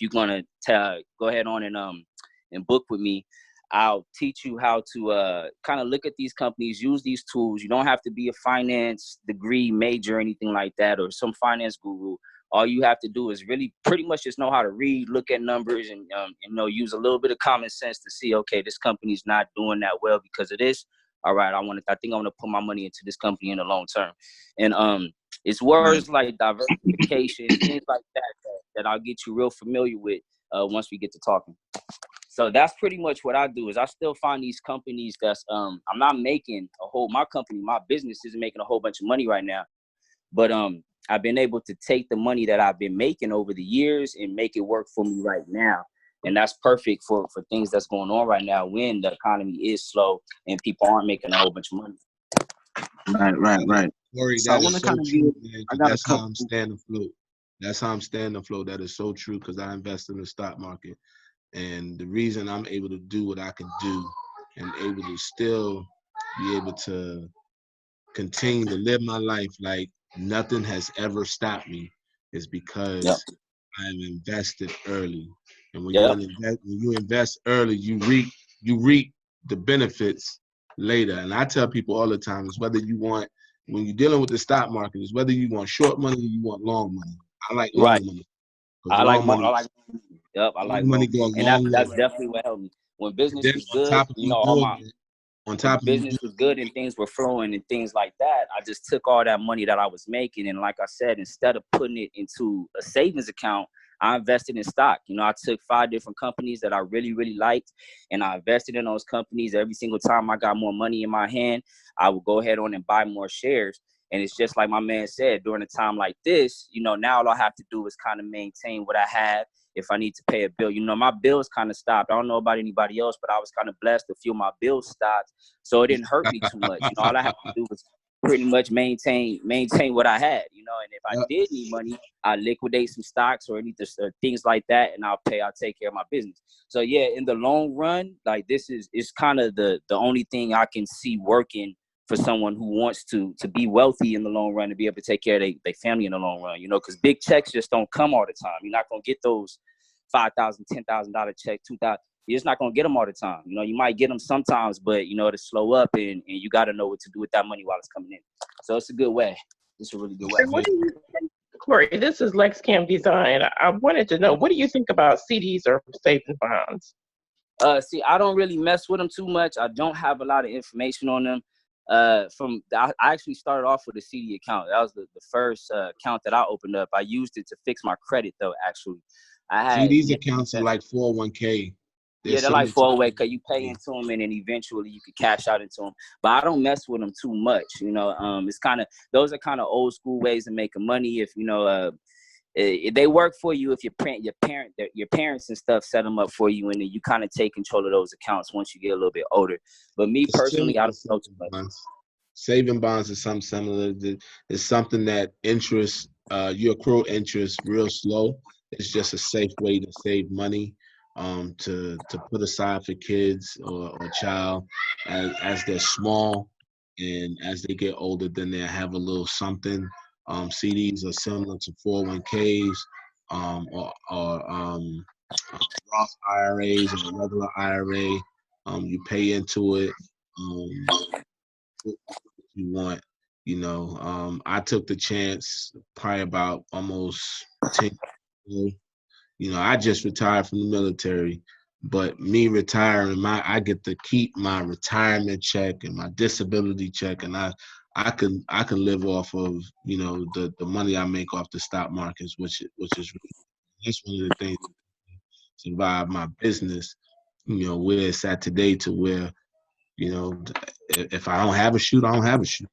S8: gonna go ahead on and book with me. I'll teach you how to kind of look at these companies, use these tools. You don't have to be a finance degree major or anything like that, or some finance guru. All you have to do is really pretty much just know how to read, look at numbers, and use a little bit of common sense to see, okay, this company's not doing that well because of this. All right, I think I want to put my money into this company in the long term. And it's words like diversification, things like that I'll get you real familiar with once we get to talking. So that's pretty much what I do is I still find these companies that's I'm not making my business isn't making a whole bunch of money right now, but I've been able to take the money that I've been making over the years and make it work for me right now. And that's perfect for things that's going on right now when the economy is slow and people aren't making a whole bunch of money.
S1: Right.
S4: Corey,
S1: So I
S4: that
S1: want
S4: is
S1: to
S4: so
S1: kind of
S4: true,
S1: give.
S4: man.
S1: I
S4: 'Cause
S1: got a
S4: that's how
S1: couple.
S4: I'm staying afloat. That's how I'm staying afloat. That is so true because I invest in the stock market. And the reason I'm able to do what I can do and able to still be able to continue to live my life like nothing has ever stopped me is
S8: Yep.
S4: because I'm invested early. And when
S8: Yep.
S4: you invest early, you reap the benefits later. And I tell people all the time is whether you want, when you're dealing with the stock market, is whether you want short money or you want long money. I like
S8: Right.
S4: long money because long money
S8: Yep, I like
S4: long money
S8: long.
S4: go a
S8: And
S4: long
S8: that's
S4: way.
S8: definitely what helped me. When
S4: And
S8: business
S4: then
S8: was
S4: on
S8: good,
S4: top of me
S8: all
S4: doing
S8: my
S4: it, on
S8: when
S4: top of me
S8: business was good and things were flowing and things like that, I just took all that money that I was making. And like I said, instead of putting it into a savings account, I invested in stock. I took 5 different companies that I really, really liked, and I invested in those companies. Every single time I got more money in my hand, I would go ahead on and buy more shares. And it's just like my man said, during a time like this, now all I have to do is kind of maintain what I have. If I need to pay a bill, my bills kind of stopped. I don't know about anybody else, but I was kind of blessed. A few of my bills stopped, so it didn't hurt me too much. All I have to do was pretty much maintain what I had. And if I did need money, I liquidate some stocks or things like that, and I'll take care of my business. So yeah, in the long run, like this is kind of the only thing I can see working for someone who wants to be wealthy in the long run and be able to take care of their family in the long run, because big checks just don't come all the time. You're not going to get those $5,000, $10,000 check, $2,000. You're just not going to get them all the time. You might get them sometimes, but, it'll slow up and you got to know what to do with that money while it's coming in. So it's a good way. It's a really good way.
S6: What do you think, Corey? This is Lex Cam Design. I wanted to know, what do you think about CDs or savings bonds?
S8: See, I don't really mess with them too much. I don't have a lot of information on them. I actually started off with a CD account. That was the first account that I opened up. I used it to fix my credit, though. Actually,
S4: See, these accounts are like 401k.
S8: They're like 401k because you pay into them and then eventually you can cash out into them. But I don't mess with them too much. It's kind of, those are kind of old school ways of making money. If they work for you if your parents and stuff set them up for you, and then you kind of take control of those accounts once you get a little bit older. But me personally, I don't know too much.
S4: Saving bonds is something similar. It's something that you accrue interest real slow. It's just a safe way to save money, to put aside for kids or child as they're small, and as they get older, then they have a little something. CDs are similar to 401ks, or Roth IRAs or a regular IRA. You pay into it. If you want, I took the chance probably about almost 10 years ago. I just retired from the military, but me retiring, I get to keep my retirement check and my disability check, and I can live off of the money I make off the stock markets, which is that's one of the things that survive my business. Where it's at today, to where if I don't have a shoot, I don't have a shoot.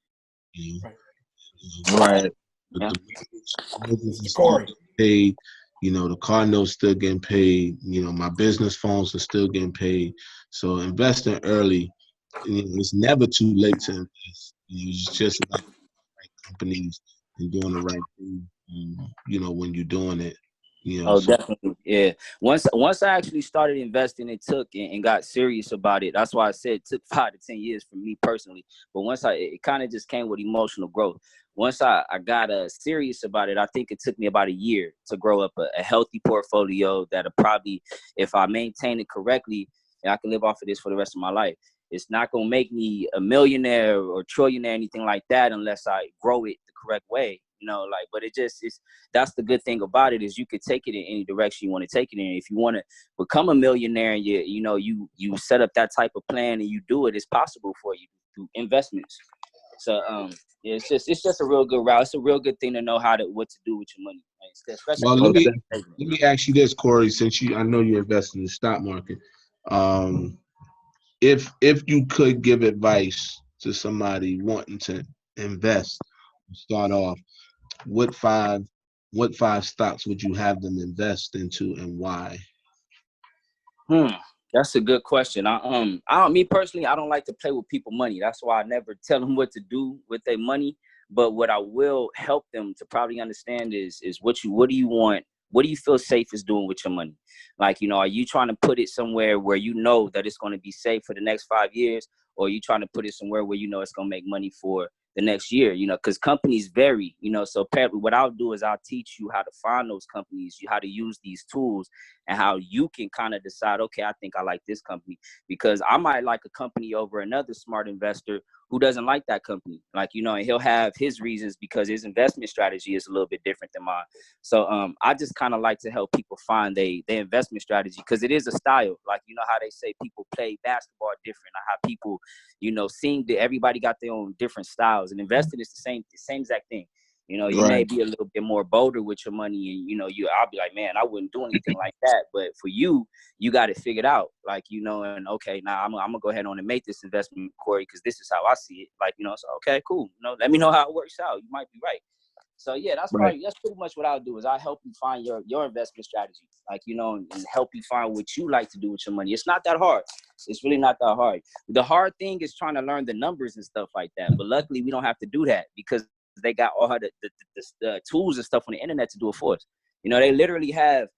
S1: Right.
S4: But the mortgage is still
S5: Corey.
S4: getting paid. The car note's still getting paid. My business phones are still getting paid. So investing early, it's never too late to invest. It's just about the right companies and doing the right thing. When you're doing it.
S8: Oh, definitely, yeah. Once I actually started investing, it took and got serious about it. That's why I said it took 5 to 10 years for me personally. But it kind of just came with emotional growth. Once I got serious about it, I think it took me about a year to grow up a healthy portfolio that'll probably, if I maintain it correctly, I can live off of this for the rest of my life. It's not gonna make me a millionaire or trillionaire, anything like that, unless I grow it the correct way. But that's the good thing about it, is you could take it in any direction you want to take it in. If you want to become a millionaire and you set up that type of plan and you do it, it's possible for you through investments. So it's just a real good route. It's a real good thing to know what to do with your money. Especially
S4: well, let me ask you this, Corey, since I know you invest in the stock market. If you could give advice to somebody wanting to invest, start off, what five stocks would you have them invest into, and why?
S8: That's a good question. Me personally, I don't like to play with people money. That's why I never tell them what to do with their money. But what I will help them to probably understand is what do you want? What do you feel safe is doing with your money? Like, are you trying to put it somewhere where you know that it's going to be safe for the next 5 years, or are you trying to put it somewhere where you know it's going to make money for the next year? Because companies vary. So what I'll do is I'll teach you how to find those companies, how to use these tools, and how you can kind of decide, okay, I think I like this company, because I might like a company over another smart investor who doesn't like that company. Like, and he'll have his reasons because his investment strategy is a little bit different than mine. So I just kind of like to help people find their investment strategy, because it is a style. Like, how they say people play basketball different, or how people, seem that everybody got their own different styles, and investing is the same exact thing. You may be a little bit more bolder with your money, and I'll be like, man, I wouldn't do anything like that. But for you got it figured out, like, and okay, now I'm gonna go ahead on and make this investment, Corey, because this is how I see it. Like, so okay, cool. Let me know how it works out. You might be right. So yeah, that's pretty much what I'll do is I'll help you find your investment strategy, like, and help you find what you like to do with your money. It's not that hard. It's really not that hard. The hard thing is trying to learn the numbers and stuff like that. But luckily, we don't have to do that, because they got all the tools and stuff on the internet to do it for us. They literally have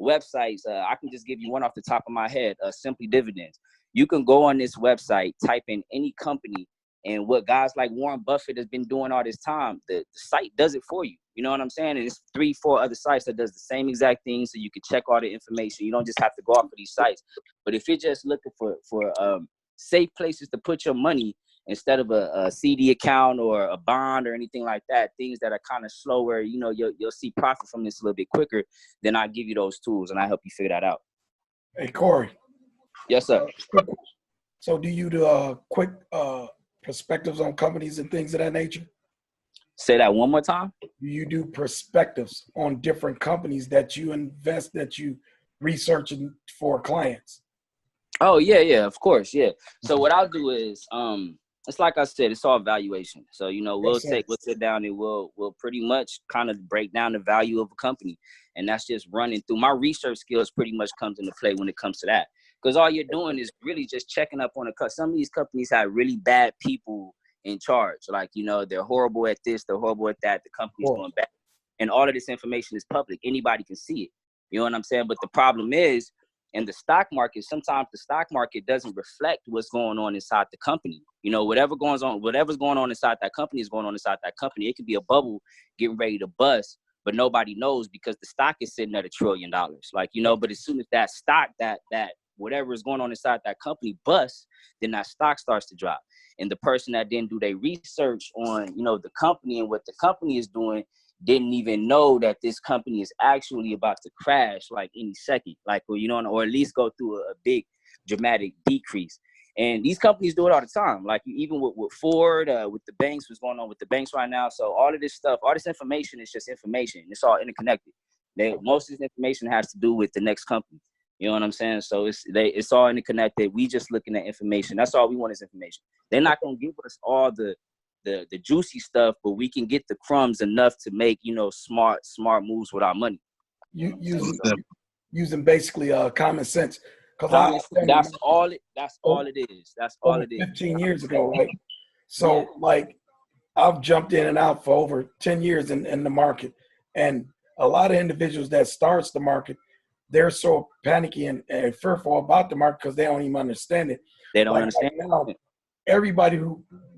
S8: websites. I can just give you one off the top of my head, Simply Dividends. You can go on this website, type in any company, and what guys like Warren Buffett has been doing all this time, the site does it for you. You know what I'm saying? And it's 3-4 other sites that does the same exact thing, so you can check all the information. You don't just have to go off of these sites. But if you're just looking for safe places to put your money, instead of a CD account or a bond or anything like that, things that are kind of slower, you'll see profit from this a little bit quicker, then I give you those tools and I help you figure that out.
S5: Hey, Corey.
S8: Yes, sir.
S5: So do you do quick perspectives on companies and things of that nature?
S8: Say that one more time.
S5: Do you do perspectives on different companies that you invest, that you research for clients?
S8: Oh, yeah, of course, yeah. So what I'll do is, it's like I said, it's all valuation. So, we'll sit down and we'll pretty much kind of break down the value of a company. And that's just running through. My research skills pretty much comes into play when it comes to that. Because all you're doing is really just checking up on some of these companies have really bad people in charge. Like, they're horrible at this, they're horrible at that. The company's going bad. And all of this information is public. Anybody can see it. You know what I'm saying? But the problem is, in the stock market, sometimes the stock market doesn't reflect what's going on inside the company. Whatever's going on inside that company is going on inside that company. It could be a bubble getting ready to bust, but nobody knows because the stock is sitting at $1 trillion. Like, but as soon as that stock, that whatever is going on inside that company busts, then that stock starts to drop. And the person that didn't do their research on, the company and what the company is doing didn't even know that this company is actually about to crash like any second, like, or at least go through a big dramatic decrease. And these companies do it all the time. Like, even with Ford, with the banks, what's going on with the banks right now. So all of this stuff, all this information is just information. It's all interconnected. Most of this information has to do with the next company. You know what I'm saying? So it's all interconnected. We just looking at information. That's all we want is information. They're not going to give us all the juicy stuff, but we can get the crumbs enough to make, smart moves with our money.
S5: Using basically common sense.
S8: That's all it is. That's all it is.
S5: 15 years ago, right? So like, I've jumped in and out for over 10 years in the market. And a lot of individuals that starts the market, they're so panicky and fearful about the market because they don't even understand it.
S8: They don't understand.
S5: Right now, everybody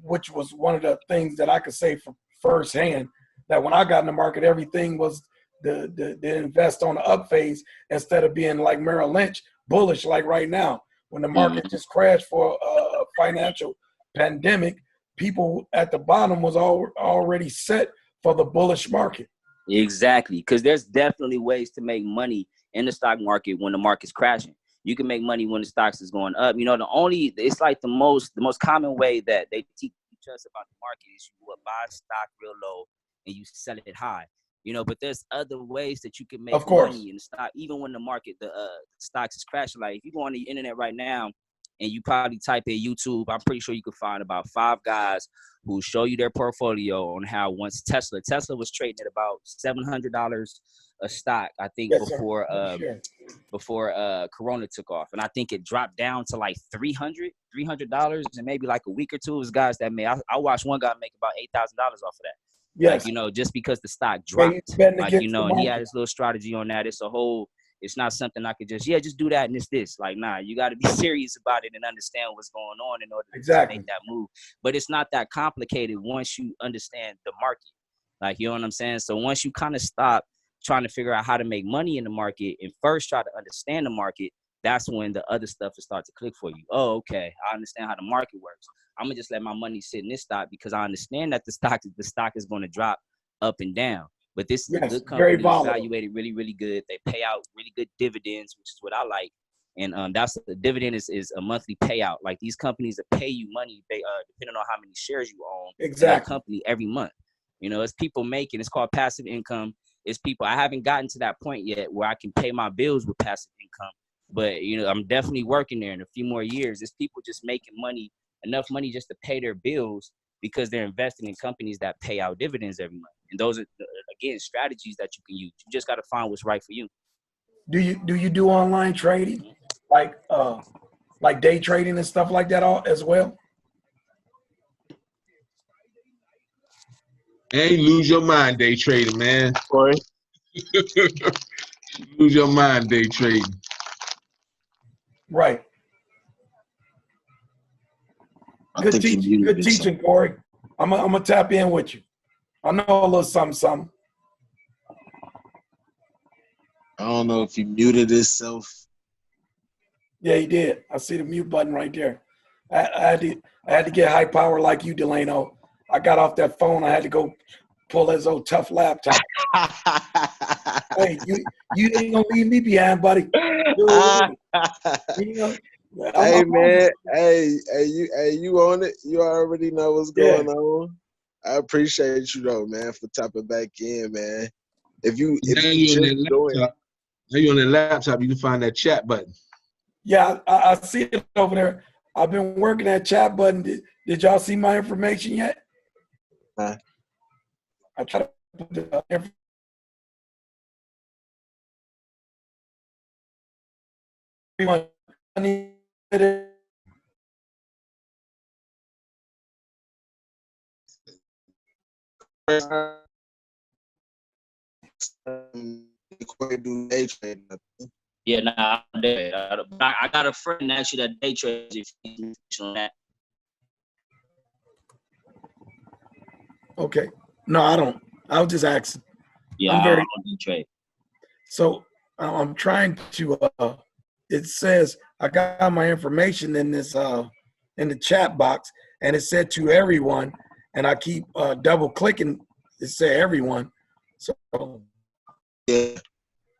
S5: which was one of the things that I could say from firsthand, that when I got in the market, everything was the invest on the up phase instead of being like Merrill Lynch, bullish like right now. When the market just crashed for a financial pandemic, people at the bottom was already set for the bullish market.
S8: Exactly, because there's definitely ways to make money in the stock market when the market's crashing. You can make money when the stocks is going up. It's like the most common way that they teach us about the market is you will buy stock real low and you sell it high. But there's other ways that you can make money in the stock, even when the market, the stocks is crashing. Like, if you go on the internet right now and you probably type in YouTube, I'm pretty sure you can find about 5 guys who show you their portfolio on how once Tesla was trading at about $700 a stock, I think
S5: Yes, sir. Sure.
S8: before Corona took off, and I think it dropped down to like $300 in maybe like a week or two. It was guys that made. I watched one guy make about $8,000 off of that.
S5: Yes.
S8: Like, just because the stock
S5: Yeah, he's
S8: dropped,
S5: betting
S8: like,
S5: against the
S8: and he had
S5: market.
S8: his little strategy on that. It's not something I could just do that and this. Like, nah, you got to be serious about it and understand what's going on in order to make that move. But it's not that complicated once you understand the market. Like, you know what I'm saying? So once you kind of stop trying to figure out how to make money in the market and first try to understand the market, that's when the other stuff will start to click for you. Oh, okay, I understand how the market works. I'm gonna just let my money sit in this stock because I understand that the stock is going to drop up and down. But this is a good company, evaluated really, really good. They pay out really good dividends, which is what I like. And that's the dividend is a monthly payout. Like, these companies that pay you money, they depending on how many shares you own in that company every month. It's people making. It's called passive income. It's people. I haven't gotten to that point yet where I can pay my bills with passive income, but I'm definitely working there in a few more years. It's people just making enough money just to pay their bills because they're investing in companies that pay out dividends every month. And those are, again, strategies that you can use. You just got to find what's right for you.
S5: Do you do online trading, like day trading and stuff like that as well?
S4: Hey, lose your mind day trading, man.
S1: Corey?
S4: Lose your mind day trading.
S5: Right. Good teaching, Corey. I'm gonna tap in with you. I know a little something.
S1: I don't know if he muted himself.
S5: Yeah, he did. I see the mute button right there. I had to get high power like you, Delano. I got off that phone. I had to go pull his old tough laptop. Hey, you ain't gonna leave me behind, buddy.
S1: Hey man, hey, you on it? You already know what's going on. I appreciate you though, man, for tapping back in, man. If you
S4: on that laptop, you can find that chat button.
S5: Yeah, I see it over there. I've been working that chat button. Did y'all see my information yet?
S1: I
S5: try to put the
S8: Yeah, nah, I got a friend actually that day trades on that.
S5: Okay. No, I don't. I was just asking.
S8: Yeah, I don't trade.
S5: So I'm trying to. It says I got my information in this in the chat box, and it said to everyone, and I keep double clicking. It said everyone. So
S1: yeah.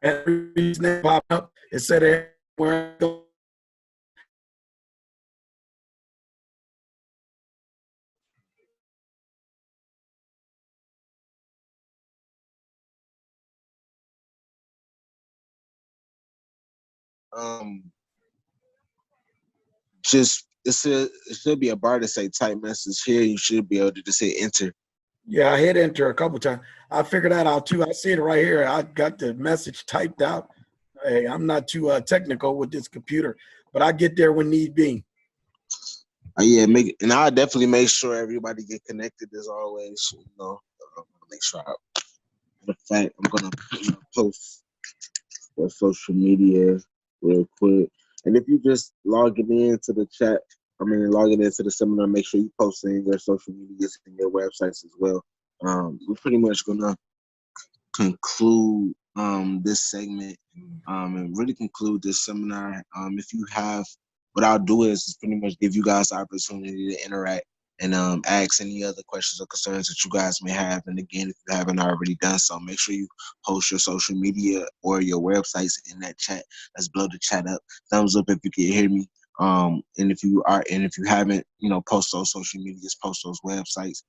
S5: Every name popped up. It said everywhere I go.
S1: It should be a bar to say type message here. You should be able to just hit enter.
S5: Yeah, I hit enter a couple times. I figured that out too. I see it right here. I got the message typed out. Hey, I'm not too technical with this computer, but I get there when need be.
S1: Yeah, and I'll definitely make sure everybody get connected as always. Make sure. In fact, I'm gonna post for social media real quick. And if you just logging into the chat, logging into the seminar, make sure you post in your social medias and your websites as well. We're pretty much gonna conclude this segment and really conclude this seminar. If you have, what I'll do is pretty much give you guys the opportunity to interact and ask any other questions or concerns that you guys may have. And again, if you haven't already done so, make sure you post your social media or your websites in that chat. Let's blow the chat up. Thumbs up if you can hear me. And if you haven't, post those social medias, post those websites.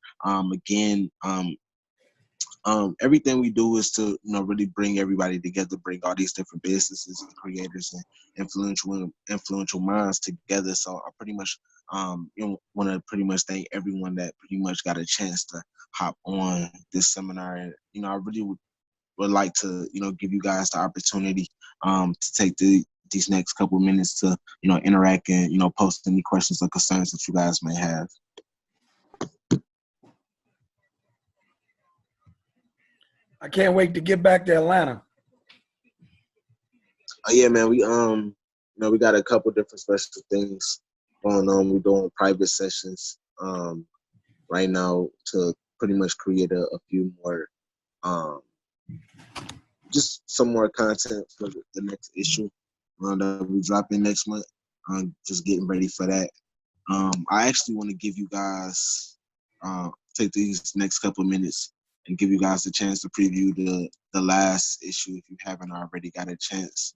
S1: Everything we do is to really bring everybody together, bring all these different businesses and creators and influential minds together. So I pretty much want to pretty much thank everyone that pretty much got a chance to hop on this seminar. And I really would would like to, give you guys the opportunity to take these next couple minutes to, interact and, post any questions or concerns that you guys may have.
S5: I can't wait to get back to Atlanta.
S1: Oh yeah, man. We we got a couple different special things going on. We're doing private sessions right now to pretty much create a few more, just some more content for the next issue that we dropping next month. Just getting ready for that. I actually want to give you guys take these next couple of minutes and give you guys a chance to preview the last issue if you haven't already got a chance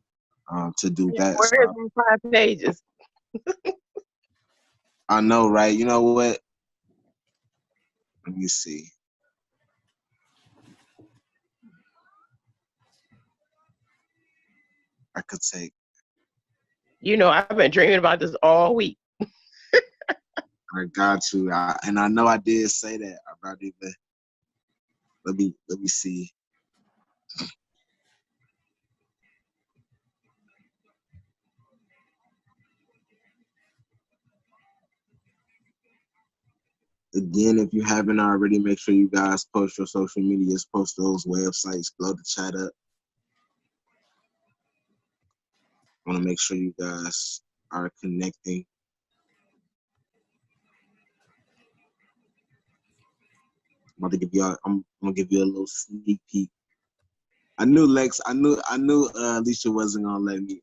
S1: to do that.
S6: Where's the 5 pages?
S1: I know, right? You know what? Let me see. I could take.
S6: I've been dreaming about this all week.
S1: I got you, and I know I did say that about it. Let me see. Again, if you haven't already, make sure you guys post your social medias, post those websites, blow the chat up. I want to make sure you guys are connecting. I'm gonna give you a little sneak peek. I knew Alicia wasn't gonna let me.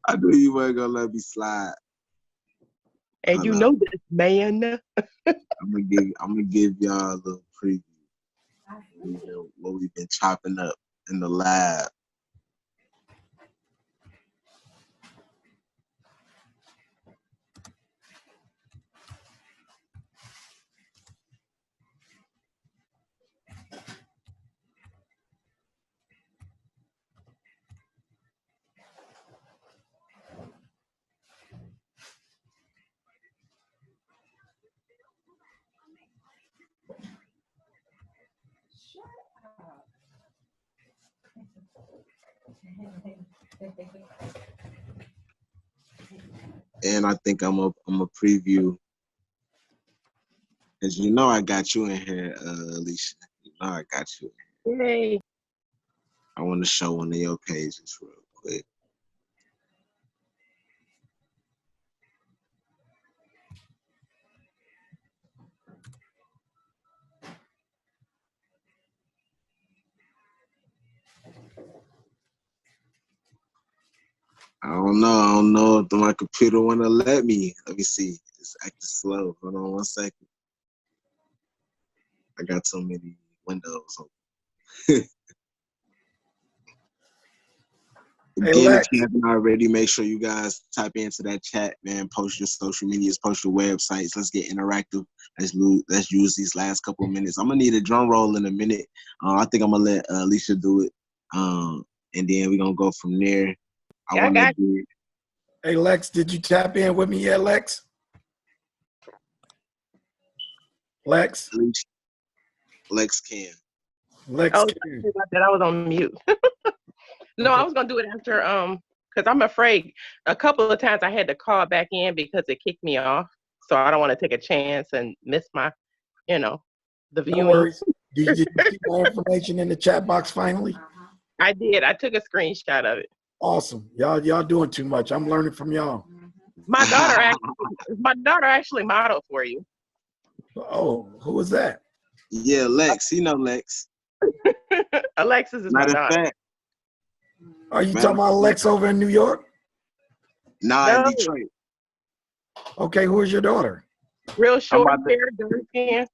S1: I knew you weren't gonna let me slide.
S6: And you know this, man.
S1: I'm gonna give y'all a little preview of what we've been chopping up in the lab. And I think I'm a preview, as you know, I got you in here, Alicia. You know I got you in here.
S6: Yay.
S1: I want to show one of your pages real quick. I don't know if my computer want to let me. Let me see. It's acting slow. Hold on 1 second. I got so many windows open. Again, if you haven't already, make sure you guys type into that chat, man. Post your social medias, post your websites. Let's get interactive. Let's use these last couple of minutes. I'm gonna need a drum roll in a minute. I think I'm gonna let Alicia do it, and then we're gonna go from there.
S6: I got
S5: you. Hey, Lex, did you tap in with me yet, Lex? Lex
S1: can.
S6: Lex can. That I was on mute. No, I was gonna do it after because I'm afraid a couple of times I had to call back in because it kicked me off. So I don't want to take a chance and miss my, the viewing.
S5: No worries. Did you see my information in the chat box finally?
S6: I did. I took a screenshot of it.
S5: Awesome. Y'all doing too much. I'm learning from y'all.
S6: My daughter actually modeled for you.
S5: Oh, who was that?
S1: Yeah, Lex. You know Lex.
S6: Alexis is my daughter.
S5: Are you talking about Lex over in New York?
S1: Nah, in Detroit.
S5: Okay, who is your daughter?
S6: Real short hair, dark skin.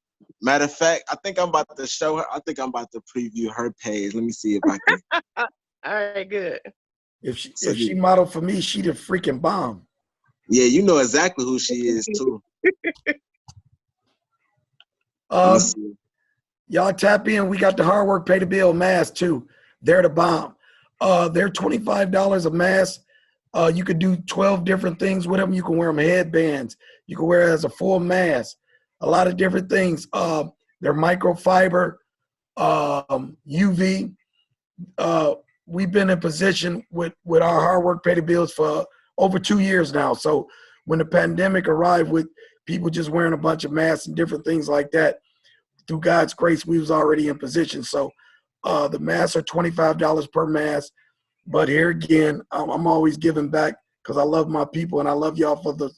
S1: Matter of fact, I think I'm about to show her. I think I'm about to preview her page. Let me see if I can.
S6: All right, good.
S5: If she modeled for me, she'd a freaking bomb.
S1: Yeah, you know exactly who she is too.
S5: Y'all tap in. We got the hard work, pay the bill mask too. They're the bomb. They're $25 a mask. You could do 12 different things with them. You can wear them headbands. You can wear it as a full mask. A lot of different things. They're microfiber. UV. We've been in position with our hard work pay the bills for over 2 years now. So when the pandemic arrived with people just wearing a bunch of masks and different things like that, through God's grace, we was already in position. So the masks are $25 per mask. But here again, I'm always giving back because I love my people and I love y'all for the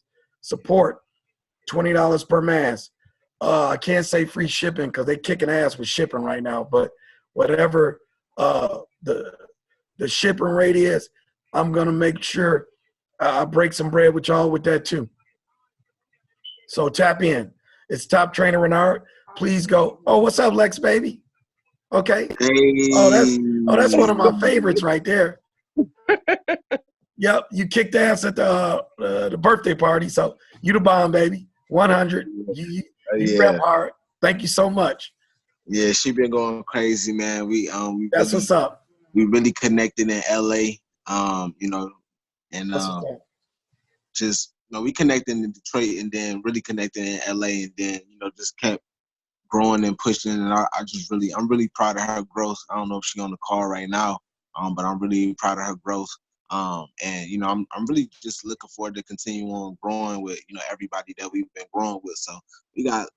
S5: support. $20 per mask. I can't say free shipping because they kicking ass with shipping right now. But whatever the shipping rate is, I'm gonna make sure I break some bread with y'all with that too. So tap in. It's Top Trainer Renard. Please go. Oh, what's up, Lex baby? Okay.
S1: Hey.
S5: Oh, that's one of my favorites right there. Yep, you kicked ass at the birthday party, so you the bomb, baby. 100. You rep hard. Thank you so much.
S1: Yeah, she been going crazy, man.
S5: That's what's up.
S1: We really connected in LA, and
S5: That's what's up.
S1: just we connected in Detroit and then really connected in LA and then just kept growing and pushing. And I'm really proud of her growth. I don't know if she's on the call right now, but I'm really proud of her growth. And I'm really just looking forward to continue on growing with everybody that we've been growing with. So we got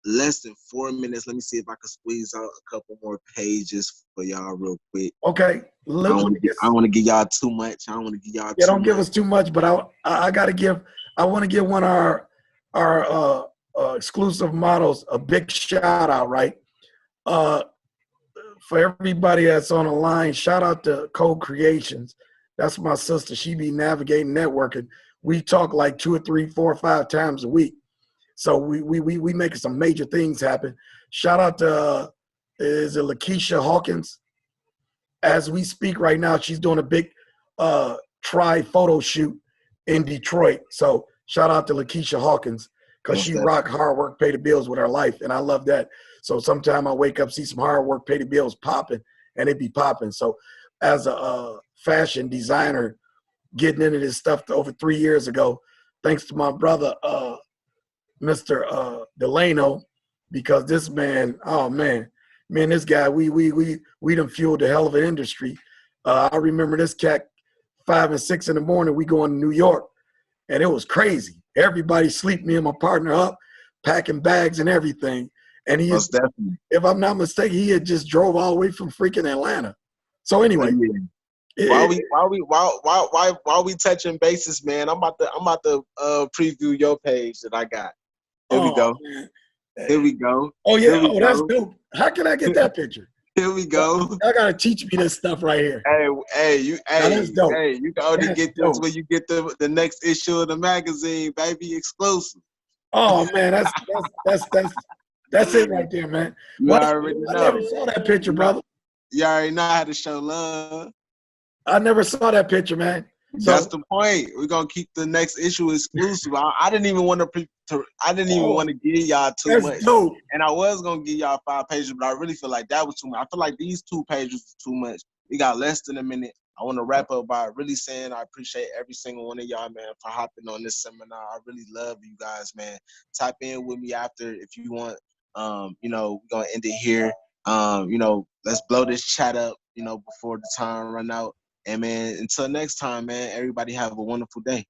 S1: less than 4 minutes. Let me see if I can squeeze out a couple more pages for y'all real quick.
S5: Okay.
S1: I don't want to give y'all too much.
S5: Don't give us too much, but I want to give one of our exclusive models a big shout out, right? For everybody that's on the line, shout out to Code Creations. That's my sister. She be navigating networking. We talk like 2 or 3, 4 or 5 times a week. So we making some major things happen. Shout out to is it Lakeisha Hawkins? As we speak right now, she's doing a big try photo shoot in Detroit. So shout out to Lakeisha Hawkins because she rock hard work, pay the bills with her life, and I love that. So sometime I wake up, see some hard work, pay the bills popping, and it be popping. So as a fashion designer, getting into this stuff over 3 years ago, thanks to my brother, Mr. Delano, because this man, oh man, this guy, we done fueled a hell of an industry. I remember this cat 5 and 6 in the morning, we going to New York, and it was crazy. Everybody sleep, me and my partner up, packing bags and everything. And he is, if I'm not mistaken, he had just drove all the way from freaking Atlanta. So anyway,
S1: while we touching bases, man, I'm about to preview your page that I got. Here we go. Man. Here we go.
S5: Oh yeah. Oh, that's dope. How can I get that picture?
S1: Here we go.
S5: Y'all gotta teach me this stuff right here.
S1: You can only get this when you get the next issue of the magazine, baby, exclusive.
S5: Oh man, that's it right there, man. I never saw that picture, brother.
S1: You already know how to show love.
S5: I never saw that picture, man. So,
S1: that's the point. We're gonna keep the next issue exclusive. I didn't even want to give y'all too much.
S5: Dope.
S1: And I was gonna give y'all 5 pages, but I really feel like that was too much. I feel like these 2 pages were too much. We got less than a minute. I want to wrap up by really saying I appreciate every single one of y'all, man, for hopping on this seminar. I really love you guys, man. Tap in with me after if you want. We're gonna end it here. Let's blow this chat up, before the time run out. And man, until next time, man, everybody have a wonderful day.